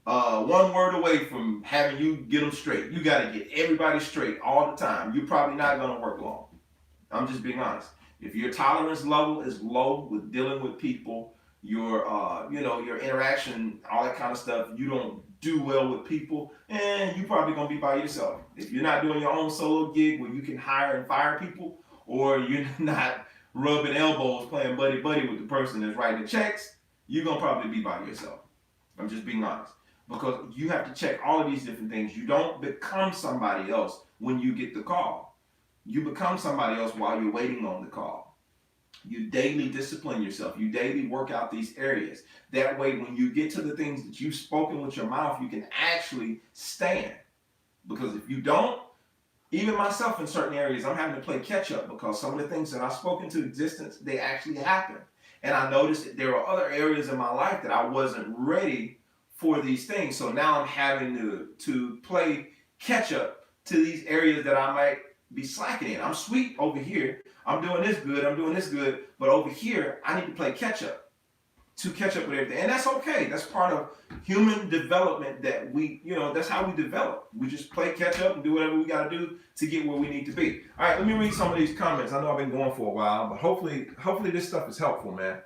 one word away from having you get them straight. You got to get everybody straight all the time. You're probably not going to work long. I'm just being honest. If your tolerance level is low with dealing with people, your interaction, all that kind of stuff, you don't do well with people, and you're probably going to be by yourself. If you're not doing your own solo gig where you can hire and fire people, or you're not rubbing elbows playing buddy-buddy with the person that's writing the checks, you're going to probably be by yourself. I'm just being honest. Because you have to check all of these different things. You don't become somebody else when you get the call. You become somebody else while you're waiting on the call. You daily discipline yourself. You daily work out these areas. That way, when you get to the things that you've spoken with your mouth, you can actually stand. Because if you don't, even myself in certain areas, I'm having to play catch up, because some of the things that I've spoken to existence, they actually happen. And I noticed that there are other areas in my life that I wasn't ready for these things. So now I'm having to play catch up to these areas that I might be slacking in. I'm sweet over here. I'm doing this good. But over here, I need to play catch up to catch up with everything. And that's okay. That's part of human development that that's how we develop. We just play catch up and do whatever we got to do to get where we need to be. All right, let me read some of these comments. I know I've been going for a while, but hopefully this stuff is helpful, man.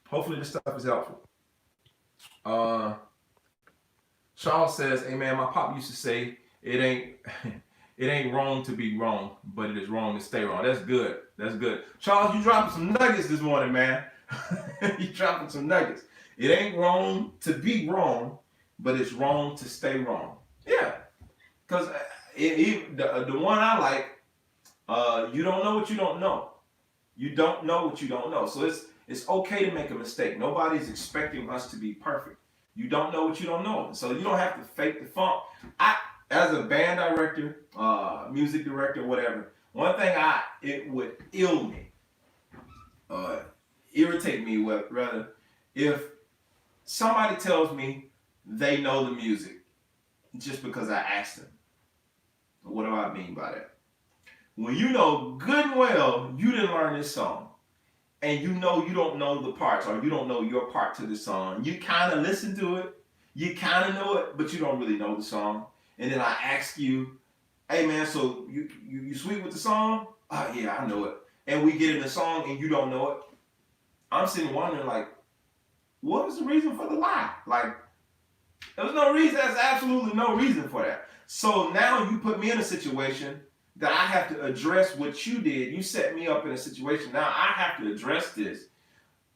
Hopefully this stuff is helpful. Charles says, hey man, my pop used to say, it ain't wrong to be wrong, but it is wrong to stay wrong. That's good. That's good. Charles, you dropping some nuggets this morning, man. You dropping some nuggets. It ain't wrong to be wrong, but it's wrong to stay wrong. Yeah. Because the one I like, you don't know what you don't know. You don't know what you don't know. So it's okay to make a mistake. Nobody's expecting us to be perfect. You don't know what you don't know. So you don't have to fake the funk. As a band director, music director, whatever, one thing it would irritate me rather, if somebody tells me they know the music just because I asked them. What do I mean by that? When you know good and well you didn't learn this song, and you know you don't know the parts, or you don't know your part to the song, you kind of listen to it, you kind of know it, but you don't really know the song. And then I ask you, hey man, so you sweet with the song? Oh yeah, I know it. And we get in the song and you don't know it. I'm sitting wondering, like, what was the reason for the lie? Like, there was no reason. There's absolutely no reason for that. So now you put me in a situation that I have to address what you did. You set me up in a situation. Now I have to address this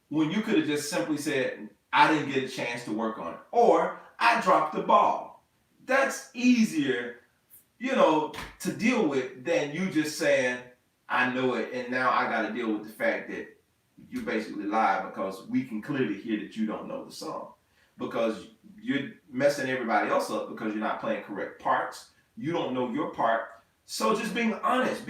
when you could have just simply said, I didn't get a chance to work on it, or I dropped the ball. That's easier, to deal with than you just saying, I know it, and now I got to deal with the fact that you basically lied, because we can clearly hear that you don't know the song, because you're messing everybody else up because you're not playing correct parts. You don't know your part. So just being honest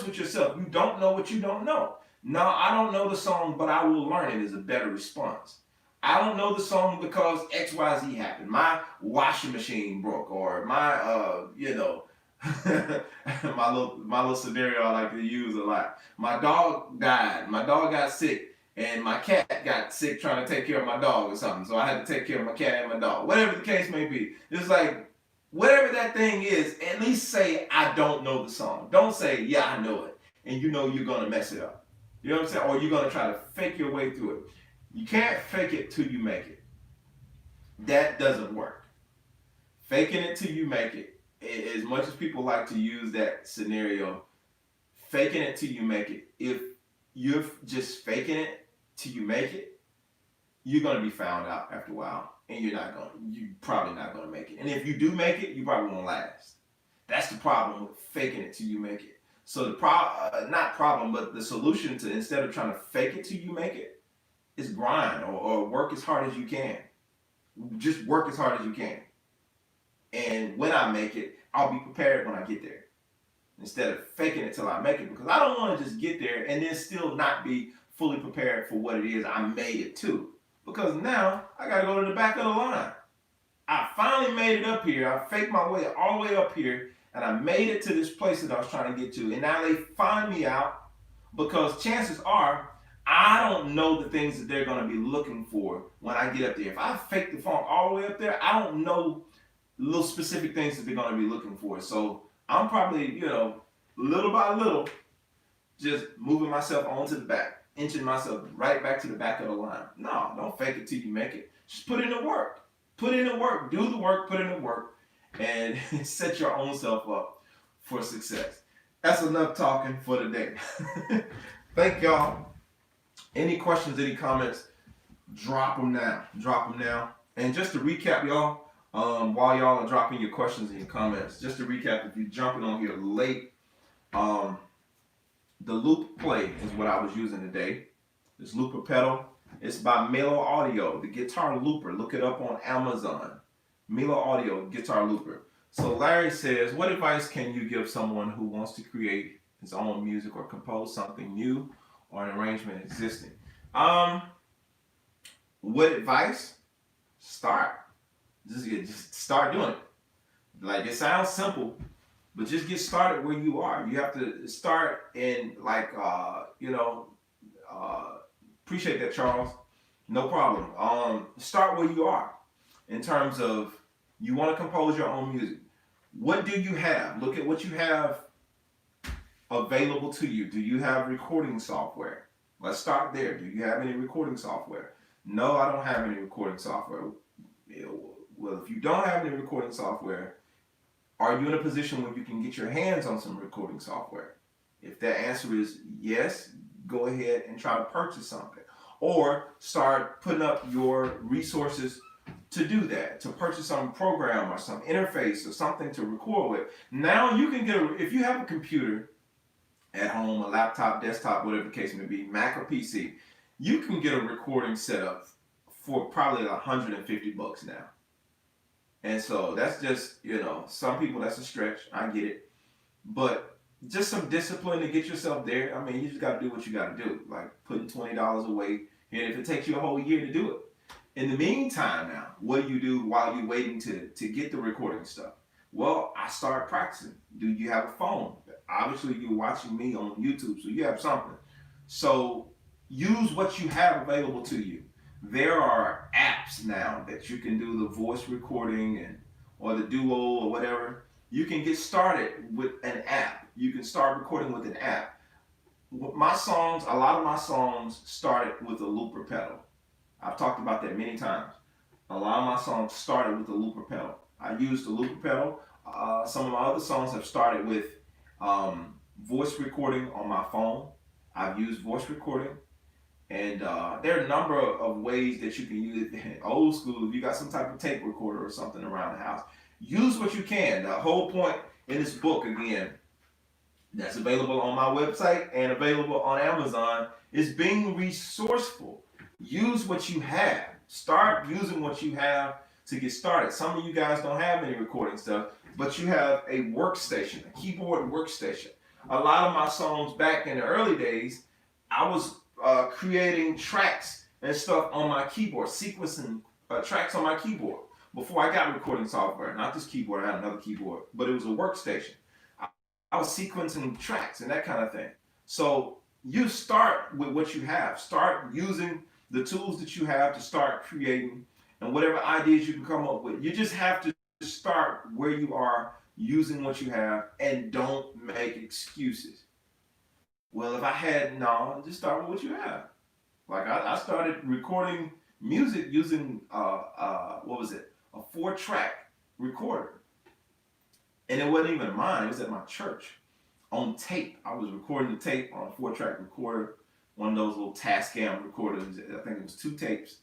with yourself. You don't know what you don't know. No, I don't know the song, but I will learn it is a better response. I don't know the song because XYZ happened. My washing machine broke, or my my little scenario I like to use a lot. My dog died. My dog got sick, and my cat got sick trying to take care of my dog or something. So I had to take care of my cat and my dog. Whatever the case may be. It's like whatever that thing is, at least say I don't know the song. Don't say, yeah, I know it. And you know you're gonna mess it up. You know what I'm saying? Or you're gonna try to fake your way through it. You can't fake it till you make it. That doesn't work. Faking it till you make it. As much as people like to use that scenario, faking it till you make it. If you're just faking it till you make it, you're gonna be found out after a while, and you're probably not gonna make it. And if you do make it, you probably won't last. That's the problem with faking it till you make it. So not problem, but the solution to instead of trying to fake it till you make it is grind or work as hard as you can. Just work as hard as you can. And when I make it, I'll be prepared when I get there. Instead of faking it till I make it, because I don't want to just get there and then still not be fully prepared for what it is I made it to. Because now I gotta go to the back of the line. I finally made it up here. I faked my way all the way up here, and I made it to this place that I was trying to get to. And now they find me out because chances are I don't know the things that they're going to be looking for when I get up there. If I fake the funk all the way up there, I don't know little specific things that they're going to be looking for. So I'm probably, little by little, just moving myself onto the back, inching myself right back to the back of the line. No, don't fake it till you make it. Just put in the work. Put in the work. Do the work. Put in the work. And set your own self up for success. That's enough talking for today. Thank y'all. Any questions, any comments, drop them now. Drop them now. And just to recap, y'all, while y'all are dropping your questions and your comments, just to recap, if you're jumping on here late, the loop play is what I was using today. This looper pedal. It's by Melo Audio, the guitar looper. Look it up on Amazon. Melo Audio, guitar looper. So Larry says, what advice can you give someone who wants to create his own music or compose something new or an arrangement existing? What advice? Start. Just start doing it. Like, it sounds simple, but just get started where you are. You have to start in, appreciate that, Charles. No problem. Start where you are in terms of you want to compose your own music. What do you have? Look at what you have available to you. Do you have recording software? Let's start there. Do you have any recording software? No, I don't have any recording software. Well, if you don't have any recording software, are you in a position where you can get your hands on some recording software? If that answer is yes, go ahead and try to purchase something. Or start putting up your resources to do that, to purchase some program or some interface or something to record with. Now you can if you have a computer at home, a laptop, desktop, whatever the case may be, Mac or PC, you can get a recording setup for probably $150 now. And so that's just, some people that's a stretch. I get it. But just some discipline to get yourself there. I mean, you just got to do what you got to do, like putting $20 away. And if it takes you a whole year to do it. In the meantime now, what do you do while you're waiting to get the recording stuff? Well, I start practicing. Do you have a phone? Obviously, you're watching me on YouTube, so you have something. So use what you have available to you. There are apps now that you can do the voice recording or the duo or whatever. You can get started with an app. You can start recording with an app. A lot of my songs started with a looper pedal. I've talked about that many times. A lot of my songs started with a looper pedal. I used the looper pedal. Some of my other songs have started with voice recording on my phone. I've used voice recording. And there are a number of ways that you can use it. Old school, if you got some type of tape recorder or something around the house, use what you can. The whole point in this book, again, that's available on my website and available on Amazon, is being resourceful. Use what you have. Start using what you have to get started. Some of you guys don't have any recording stuff, but you have a workstation, a keyboard workstation. A lot of my songs back in the early days, I was creating tracks and stuff on my keyboard, sequencing tracks on my keyboard before I got recording software. Not this keyboard, I had another keyboard, but it was a workstation. I was sequencing tracks and that kind of thing. So you start with what you have. Start using the tools that you have to start creating, and whatever ideas you can come up with. You just have to start where you are using what you have and don't make excuses. Well, if I had, no, just start with what you have. Like I started recording music using what was it? A 4-track recorder. And it wasn't even mine, it was at my church. On tape. I was recording the tape on a 4-track recorder, one of those little Tascam recorders. I think it was 2 tapes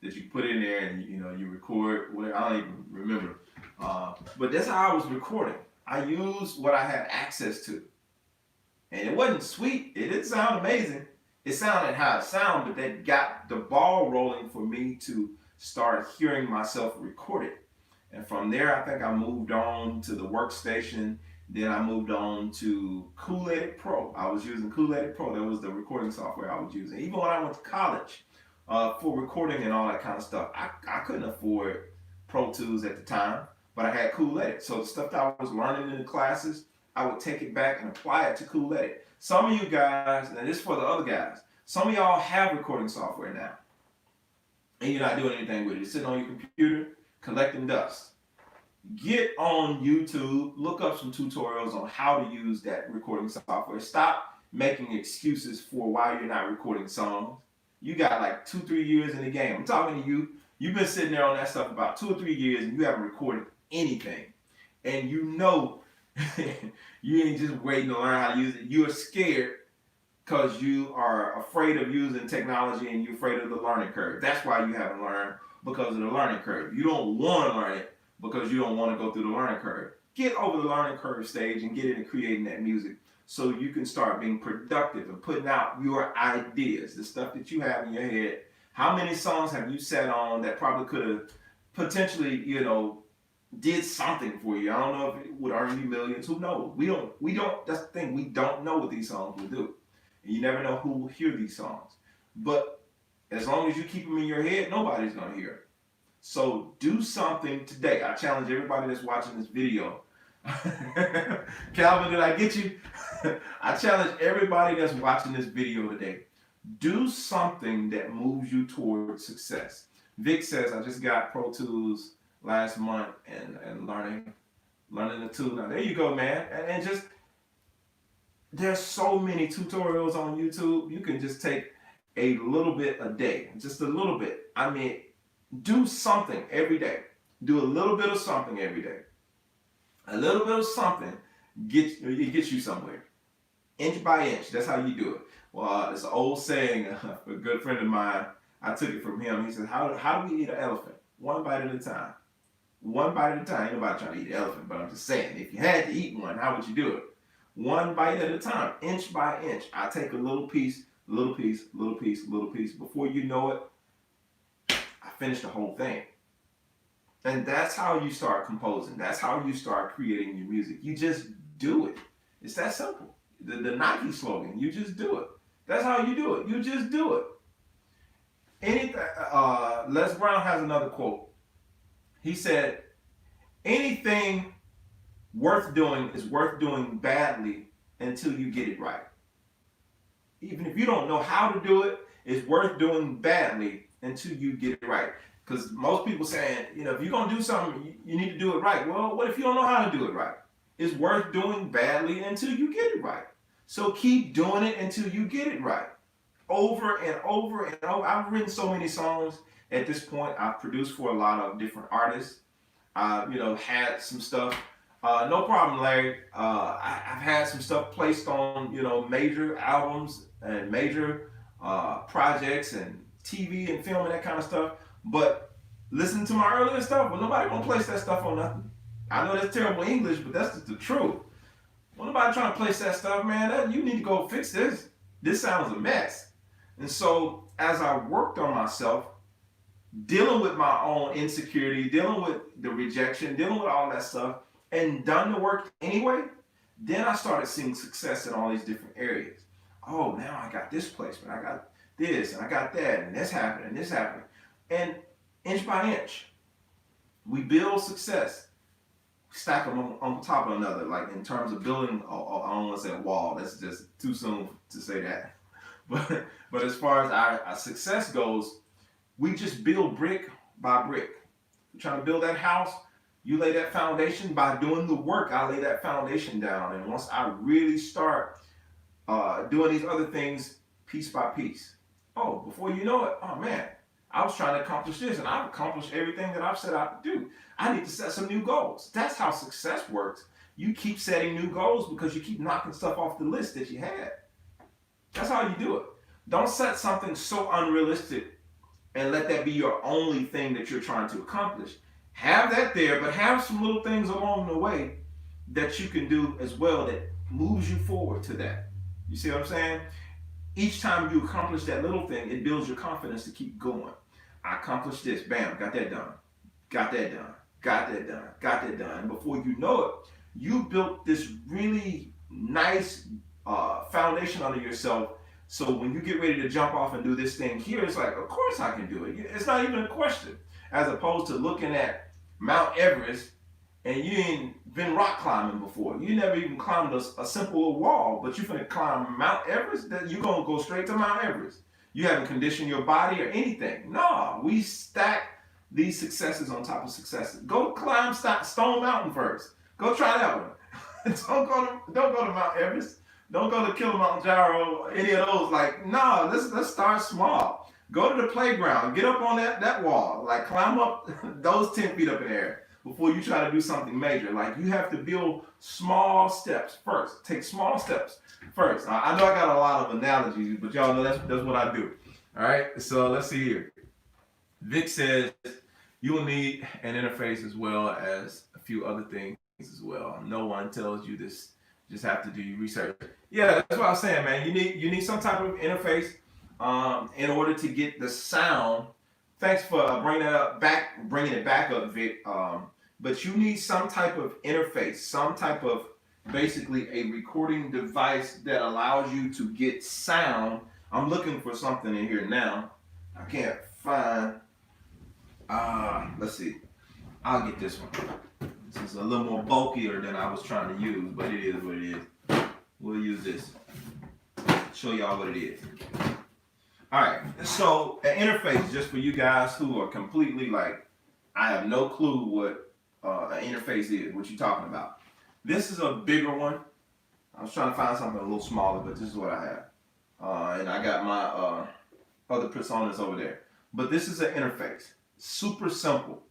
that you put in there and you record whatever. I don't even remember. But that's how I was recording. I used what I had access to. And it wasn't sweet. It didn't sound amazing. It sounded how it sounded, but that got the ball rolling for me to start hearing myself recorded. And from there, I think I moved on to the workstation. Then I moved on to Cool Edit Pro. I was using Cool Edit Pro. That was the recording software I was using. Even when I went to college for recording and all that kind of stuff, I couldn't afford Pro Tools at the time, but I had Cool Edit. So the stuff that I was learning in the classes, I would take it back and apply it to Cool Edit. Some of you guys, and this is for the other guys, some of y'all have recording software now, and you're not doing anything with it. It's sitting on your computer collecting dust. Get on YouTube, look up some tutorials on how to use that recording software. Stop making excuses for why you're not recording songs. You got like 2-3 years in the game. I'm talking to you. You've been sitting there on that stuff about 2 or 3 years and you haven't recorded anything. And you ain't just waiting to learn how to use it. You're scared because you are afraid of using technology and you're afraid of the learning curve. That's why you haven't learned, because of the learning curve. You don't want to learn it because you don't want to go through the learning curve. Get over the learning curve stage and get into creating that music so you can start being productive and putting out your ideas, the stuff that you have in your head. How many songs have you sat on that probably could have potentially, did something for you? I don't know if it would earn you millions. Who knows? We don't, that's the thing. We don't know what these songs will do. And you never know who will hear these songs. But as long as you keep them in your head, nobody's going to hear it. So do something today. I challenge everybody that's watching this video. Calvin, did I get you? I challenge everybody that's watching this video today. Do something that moves you towards success. Vic says, I just got Pro Tools last month and learning the tool. Now, there you go, man. And just, there's so many tutorials on YouTube. You can just take a little bit a day, just a little bit. I mean, do something every day. Do a little bit of something every day. A little bit of something gets you somewhere. Inch by inch, that's how you do it. Well, it's an old saying, a good friend of mine, I took it from him. He said, how do we eat an elephant? One bite at a time. One bite at a time. Ain't nobody trying to eat an elephant, but I'm just saying, if you had to eat one, how would you do it? One bite at a time, inch by inch. I take a little piece, little piece, little piece, little piece. Before you know it, I finish the whole thing. And that's how you start composing. That's how you start creating your music. You just do it. It's that simple. The Nike slogan, you just do it. That's how you do it. You just do it. Anything. Les Brown has another quote. He said, anything worth doing is worth doing badly until you get it right. Even if you don't know how to do it, it's worth doing badly until you get it right. Because most people saying, if you're going to do something, you need to do it right. Well, what if you don't know how to do it right? It's worth doing badly until you get it right. So keep doing it until you get it right. Over and over and over. I've written so many songs at this point. I've produced for a lot of different artists. I've, had some stuff. No problem, Larry. I've had some stuff placed on, major albums and major projects and TV and film and that kind of stuff. But listen to my earlier stuff. Well, nobody gonna place that stuff on nothing. I know that's terrible English, but that's just the truth. Well, nobody trying to place that stuff, man. You need to go fix this. This sounds a mess. And so as I worked on myself, dealing with my own insecurity, dealing with the rejection, dealing with all that stuff, and done the work anyway, then I started seeing success in all these different areas. oh, now I got this placement, I got this, and I got that, and this happened, and this happened. And inch by inch, we build success, stack them on top of another, like in terms of building, I don't want to say a wall, that's just too soon to say that. But as far as our success goes, we just build brick by brick. We're trying to build that house, you lay that foundation. By doing the work, I lay that foundation down. And once I really start doing these other things piece by piece, oh, before you know it, oh man, I was trying to accomplish this and I've accomplished everything that I've set out to do. I need to set some new goals. That's how success works. You keep setting new goals because you keep knocking stuff off the list that you had. That's how you do it. Don't set something so unrealistic and let that be your only thing that you're trying to accomplish. Have that there, but have some little things along the way that you can do as well that moves you forward to that. You see what I'm saying? Each time you accomplish that little thing, it builds your confidence to keep going. I accomplished this, bam, got that done, got that done, got that done, got that done. And before you know it, you built this really nice foundation under yourself. So when you get ready to jump off and do this thing here, it's like, of course I can do it. It's not even a question. As opposed to looking at Mount Everest and you ain't been rock climbing before. You never even climbed a simple wall, but you're finna climb Mount Everest, that you're gonna go straight to Mount Everest. You haven't conditioned your body or anything. No, we stack these successes on top of successes. Go climb Stone Mountain first. Go try that one. don't go to Mount Everest. Don't go to Kilimanjaro, any of those. Like, no, let's start small. Go to the playground. Get up on that wall. Like, climb up those 10 feet up in the air before you try to do something major. Like, you have to build small steps first. Take small steps first. I know I got a lot of analogies, but y'all know that's what I do. All right, so let's see here. Vic says you will need an interface as well as a few other things as well. No one tells you this. Just have to do your research. Yeah, that's what I was saying, man. You need some type of interface in order to get the sound. Thanks for bringing it back up, Vic. But you need some type of interface, some type of basically a recording device that allows you to get sound. I'm looking for something in here now. I can't find. Let's see. I'll get this one. This is a little more bulkier than I was trying to use, but it is what it is. We'll use this. Show y'all what it is. All right, so an interface, just for you guys who are completely like, I have no clue what an interface is, what you're talking about. This is a bigger one. I was trying to find something a little smaller, but this is what I have. And I got my other personas over there. But this is an interface. Super simple.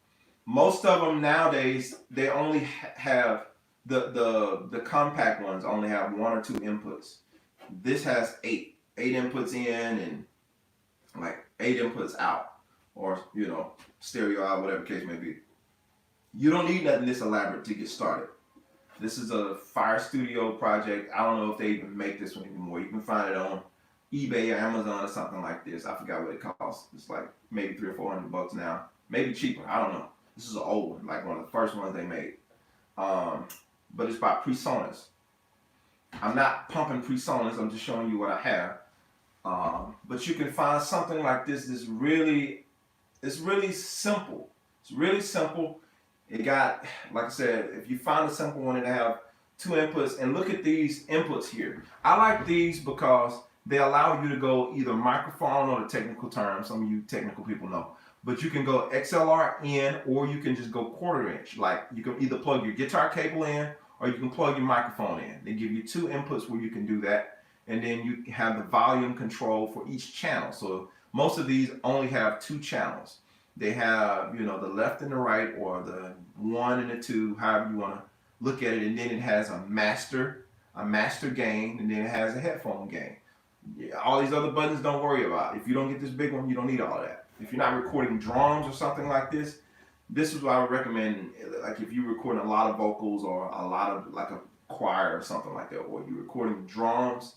Most of them nowadays, they only have, the compact ones only have 1 or 2 inputs. This has 8 inputs in and like 8 inputs out, or stereo out, whatever case may be. You don't need nothing this elaborate to get started. This is a Fire Studio project. I don't know if they even make this one anymore. You can find it on eBay or Amazon or something like this. I forgot what it costs. It's like maybe $300 or $400 now, maybe cheaper. I don't know. This is an old one, like one of the first ones they made. But it's by PreSonus. I'm not pumping PreSonus. I'm just showing you what I have. But you can find something like this. It's really simple. It's really simple. It got, like I said, if you find a simple one, it'll have 2 inputs. And look at these inputs here. I like these because they allow you to go either microphone, or the technical term. Some of you technical people know. But you can go XLR in, or you can just go 1/4 inch. Like, you can either plug your guitar cable in, or you can plug your microphone in. They give you 2 inputs where you can do that. And then you have the volume control for each channel. So most of these only have 2 channels. They have, the left and the right, or the 1 and the 2, however you want to look at it. And then it has a master gain, and then it has a headphone gain. All these other buttons, don't worry about. If you don't get this big one, you don't need all of that. If you're not recording drums or something like this, this is what I would recommend. Like, if you're recording a lot of vocals, or a lot of, like, a choir or something like that, or you're recording drums,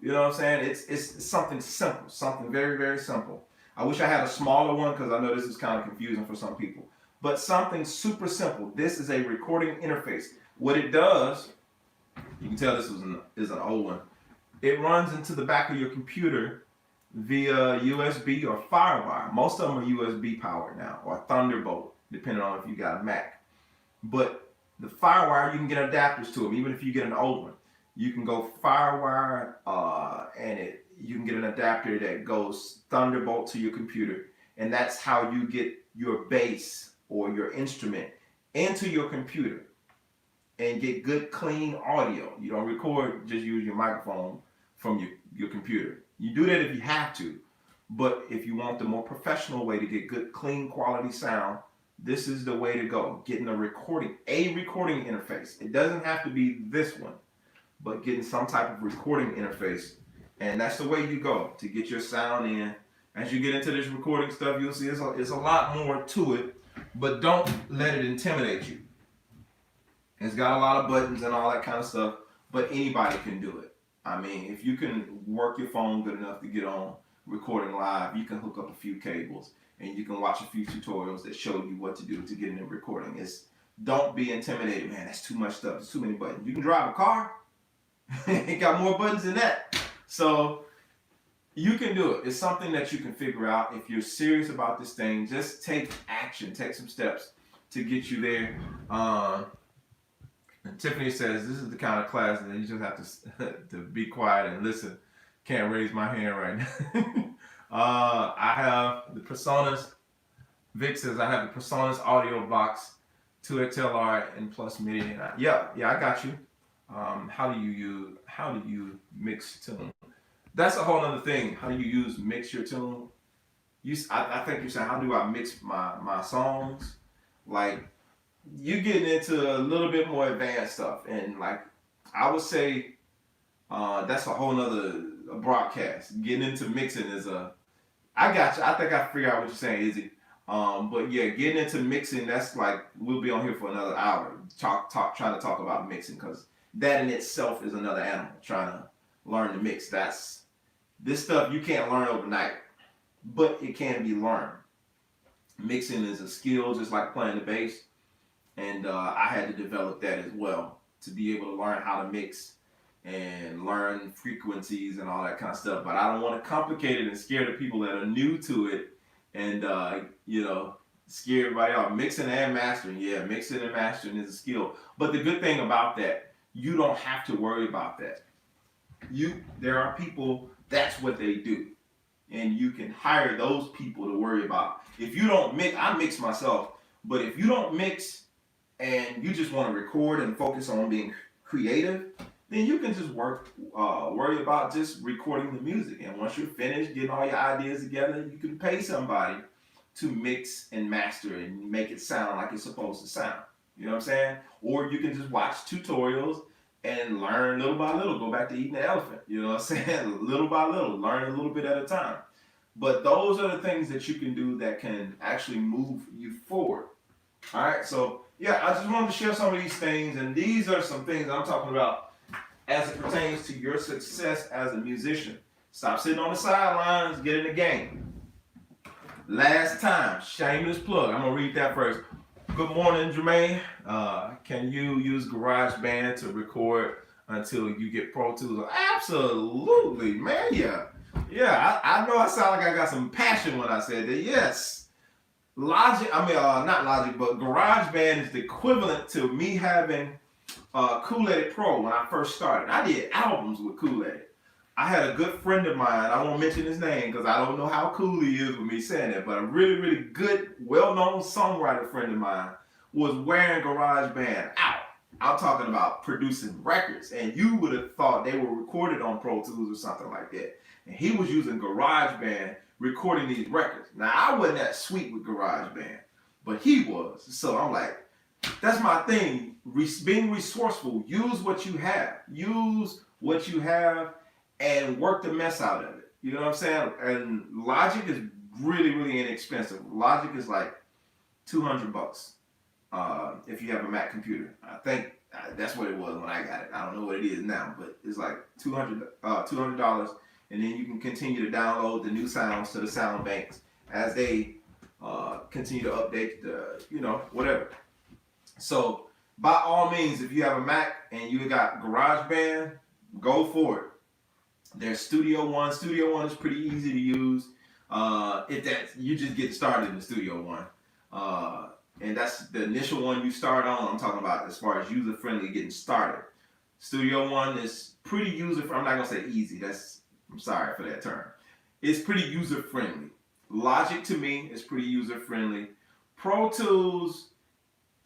you know what I'm saying? It's something simple, something very, very simple. I wish I had a smaller one, because I know this is kind of confusing for some people. But something super simple. This is a recording interface. What it does, you can tell this is an old one. it runs into the back of your computer via USB or FireWire. Most of them are USB powered now, or Thunderbolt, depending on if you got a Mac. But the FireWire, you can get adapters to them, even if you get an old one. You can go FireWire, and you can get an adapter that goes Thunderbolt to your computer, and that's how you get your bass or your instrument into your computer and get good, clean audio. You don't record, just use your microphone from your computer. You do that if you have to, but if you want the more professional way to get good, clean, quality sound, this is the way to go. Getting a recording interface. It doesn't have to be this one, but getting some type of recording interface. And that's the way you go to get your sound in. As you get into this recording stuff, you'll see it's a lot more to it, but don't let it intimidate you. It's got a lot of buttons and all that kind of stuff, but anybody can do it. I mean, if you can work your phone good enough to get on recording live, you can hook up a few cables and you can watch a few tutorials that show you what to do to get into recording. Don't be intimidated, man. That's too much stuff. There's too many buttons. You can drive a car. It got more buttons than that. So you can do it. It's something that you can figure out. If you're serious about this thing, just take action, take some steps to get you there. And Tiffany says, this is the kind of class that you just have to be quiet and listen. Can't raise my hand right now. I have the Personas. Vic says, I have the Personas audio box, 2 XLR and plus MIDI. Yeah, I got you. How do you mix tune? That's a whole other thing. How do you mix your tune? I think you said, how do I mix my songs? Like, you're getting into a little bit more advanced stuff, and like I would say, that's a whole nother broadcast. Getting into mixing is I got you. I think I figured out what you're saying, Izzy. But yeah, getting into mixing, that's like we'll be on here for another hour trying to talk about mixing, because that in itself is another animal. Trying to learn to mix. This stuff you can't learn overnight, but it can be learned. Mixing is a skill, just like playing the bass. And I had to develop that as well to be able to learn how to mix and learn frequencies and all that kind of stuff. But I don't want to complicate it and scare the people that are new to it and, scare everybody off. Mixing and mastering. Yeah, mixing and mastering is a skill. But the good thing about that, you don't have to worry about that. There are people, that's what they do. And you can hire those people to worry about. If you don't mix, I mix myself. But if you don't mix, and you just want to record and focus on being creative, then you can just worry about just recording the music. And once you're finished getting all your ideas together, you can pay somebody to mix and master and make it sound like it's supposed to sound. You know what I'm saying? Or you can just watch tutorials and learn little by little. Go back to eating the elephant. You know what I'm saying? Little by little, learn a little bit at a time. But those are the things that you can do that can actually move you forward. All right, so yeah, I just wanted to share some of these things, and these are some things I'm talking about as it pertains to your success as a musician. Stop sitting on the sidelines, get in the game. Last time, shameless plug. I'm gonna read that first. Good morning, Jermaine. Can you use GarageBand to record until you get Pro Tools? Absolutely, man. Yeah. I know I sound like I got some passion when I said that. Yes. Not Logic, but GarageBand is the equivalent to me having Kool-Aid Pro when I first started. I did albums with Kool-Aid. I had a good friend of mine, I won't mention his name because I don't know how cool he is with me saying that, but a really, really good, well-known songwriter friend of mine was wearing GarageBand out. I'm talking about producing records, and you would have thought they were recorded on Pro Tools or something like that. And he was using GarageBand recording these records. Now, I wasn't that sweet with GarageBand, but he was. So I'm like, that's my thing. Being resourceful. Use what you have. Use what you have and work the mess out of it. You know what I'm saying? And Logic is really, really inexpensive. Logic is like $200 if you have a Mac computer. I think that's what it was when I got it. I don't know what it is now, but it's like $200. And then you can continue to download the new sounds to the sound banks as they continue to update whatever. So by all means, if you have a Mac and you got GarageBand, go for it. There's Studio One. Studio One is pretty easy to use. If that you just get started in the Studio One, and that's the initial one you start on. I'm talking about as far as user friendly getting started. Studio One is pretty user. I'm not gonna say easy. I'm sorry for that term. It's pretty user friendly. Logic to me is pretty user friendly. Pro Tools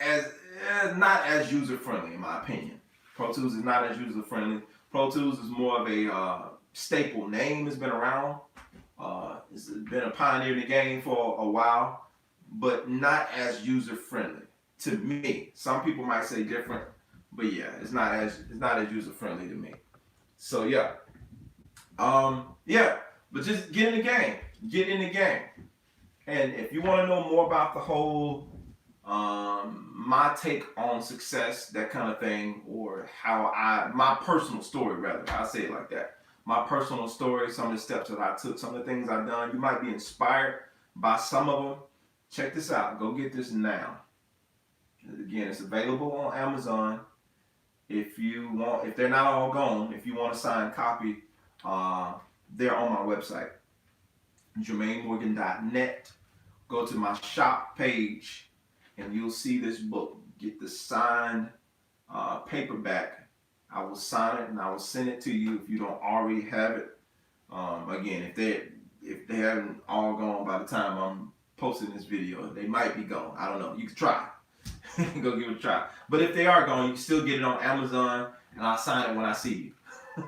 as not as user friendly in my opinion. Pro Tools is not as user friendly. Pro Tools is more of a staple name. Has been around. It's been a pioneer in the game for a while, but not as user friendly to me. Some people might say different, but yeah, it's not as user friendly to me. So yeah, but just get in the game. Get in the game. And if you want to know more about the whole my take on success, that kind of thing, or my personal story rather, I'll say it like that. My personal story, some of the steps that I took, some of the things I've done. You might be inspired by some of them. Check this out. Go get this now. Again, it's available on Amazon. If they're not all gone, if you want a signed copy, they're on my website, JermaineMorgan.net. Go to my shop page, and you'll see this book. Get the signed paperback. I will sign it and I will send it to you if you don't already have it. Again, if they haven't all gone by the time I'm posting this video, they might be gone. I don't know. You can try. Go give it a try. But if they are gone, you can still get it on Amazon, and I'll sign it when I see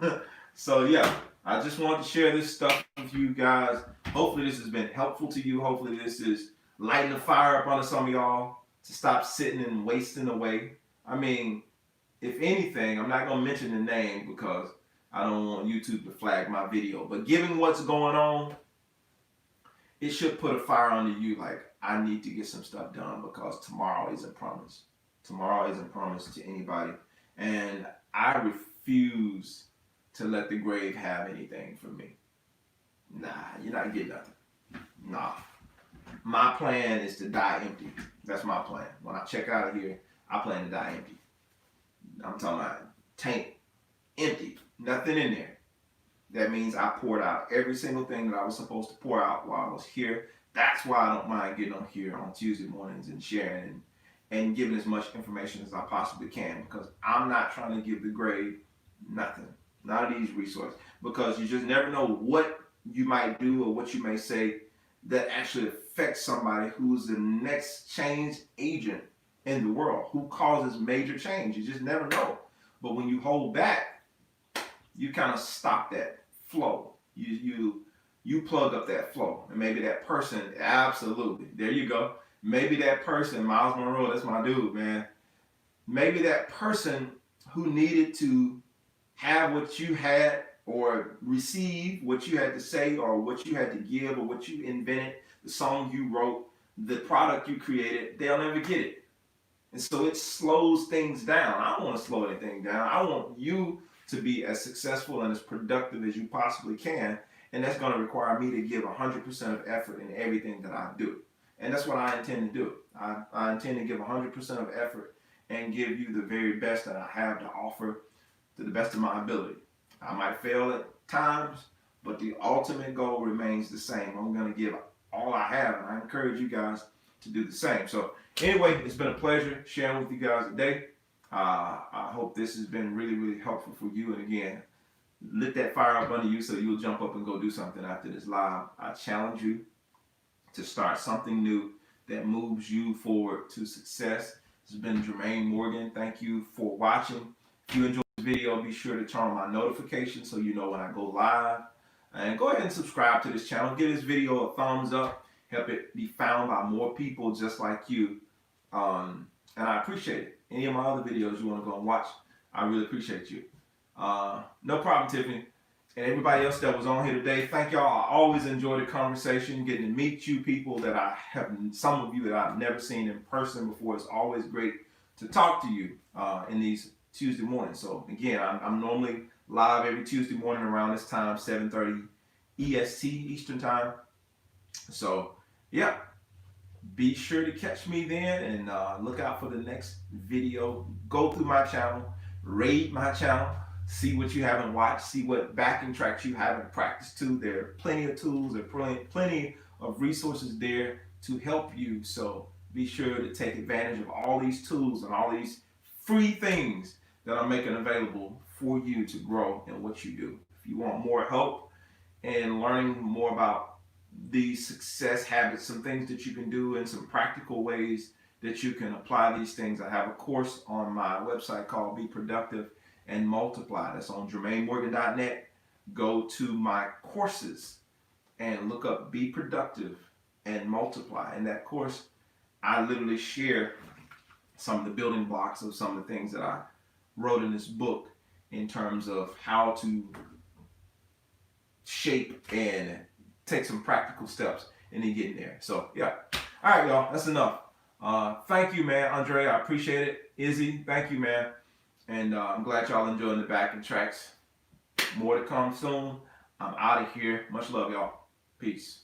you. So yeah, I just wanted to share this stuff with you guys. Hopefully this has been helpful to you. Hopefully this is lighting the fire up under some of y'all to stop sitting and wasting away. I mean, if anything, I'm not going to mention the name because I don't want YouTube to flag my video. But given what's going on, it should put a fire under you like, I need to get some stuff done because tomorrow isn't promised. Tomorrow isn't promised to anybody. And I refuse to let the grave have anything for me. Nah, you're not getting nothing. Nah. My plan is to die empty. That's my plan. When I check out of here, I plan to die empty. I'm talking about tank empty, nothing in there. That means I poured out every single thing that I was supposed to pour out while I was here. That's why I don't mind getting on here on Tuesday mornings and sharing and giving as much information as I possibly can, because I'm not trying to give the grave nothing, none of these resources, because you just never know what you might do or what you may say that actually affects somebody who's the next change agent in the world, who causes major change. You just never know. But when you hold back, you kind of stop that flow. You plug up that flow. And maybe that person, absolutely, there you go. Maybe that person, Miles Monroe, that's my dude, man. Maybe that person who needed to have what you had or receive what you had to say or what you had to give or what you invented, the song you wrote, the product you created, they'll never get it. And so it slows things down. I don't want to slow anything down. I want you to be as successful and as productive as you possibly can. And that's going to require me to give 100% of effort in everything that I do. And that's what I intend to do. I intend to give 100% of effort and give you the very best that I have to offer to the best of my ability. I might fail at times, but the ultimate goal remains the same. I'm going to give all I have, and I encourage you guys to do the same. So anyway, it's been a pleasure sharing with you guys today. I hope this has been really, really helpful for you. And again, lit that fire up under you so you'll jump up and go do something after this live. I challenge you to start something new that moves you forward to success. This has been Jermaine Morgan. Thank you for watching. If you enjoyed this video, be sure to turn on my notifications so you know when I go live. And go ahead and subscribe to this channel. Give this video a thumbs up. Help it be found by more people just like you. And I appreciate it. Any of my other videos you want to go and watch, I really appreciate you. No problem, Tiffany. And everybody else that was on here today, thank y'all. I always enjoy the conversation, getting to meet you people that I have, some of you that I've never seen in person before. It's always great to talk to you in these Tuesday mornings. So again, I'm normally live every Tuesday morning around this time, 7:30 EST, Eastern Time. So yeah, be sure to catch me then, and look out for the next video. Go through my channel, raid my channel, see what you haven't watched, see what backing tracks you haven't practiced to. There are plenty of tools, there are plenty of resources there to help you. So be sure to take advantage of all these tools and all these free things that I'm making available for you to grow in what you do. If you want more help in learning more about these success habits, some things that you can do and some practical ways that you can apply these things, I have a course on my website called Be Productive and Multiply. That's on JermaineMorgan.net. Go to my courses and look up Be Productive and Multiply. In that course, I literally share some of the building blocks of some of the things that I wrote in this book in terms of how to shape and take some practical steps and then getting there. So yeah. All right, y'all. That's enough. Thank you, man. Andre, I appreciate it. Izzy, thank you, man. And I'm glad y'all enjoying the backing tracks. More to come soon. I'm out of here. Much love, y'all. Peace.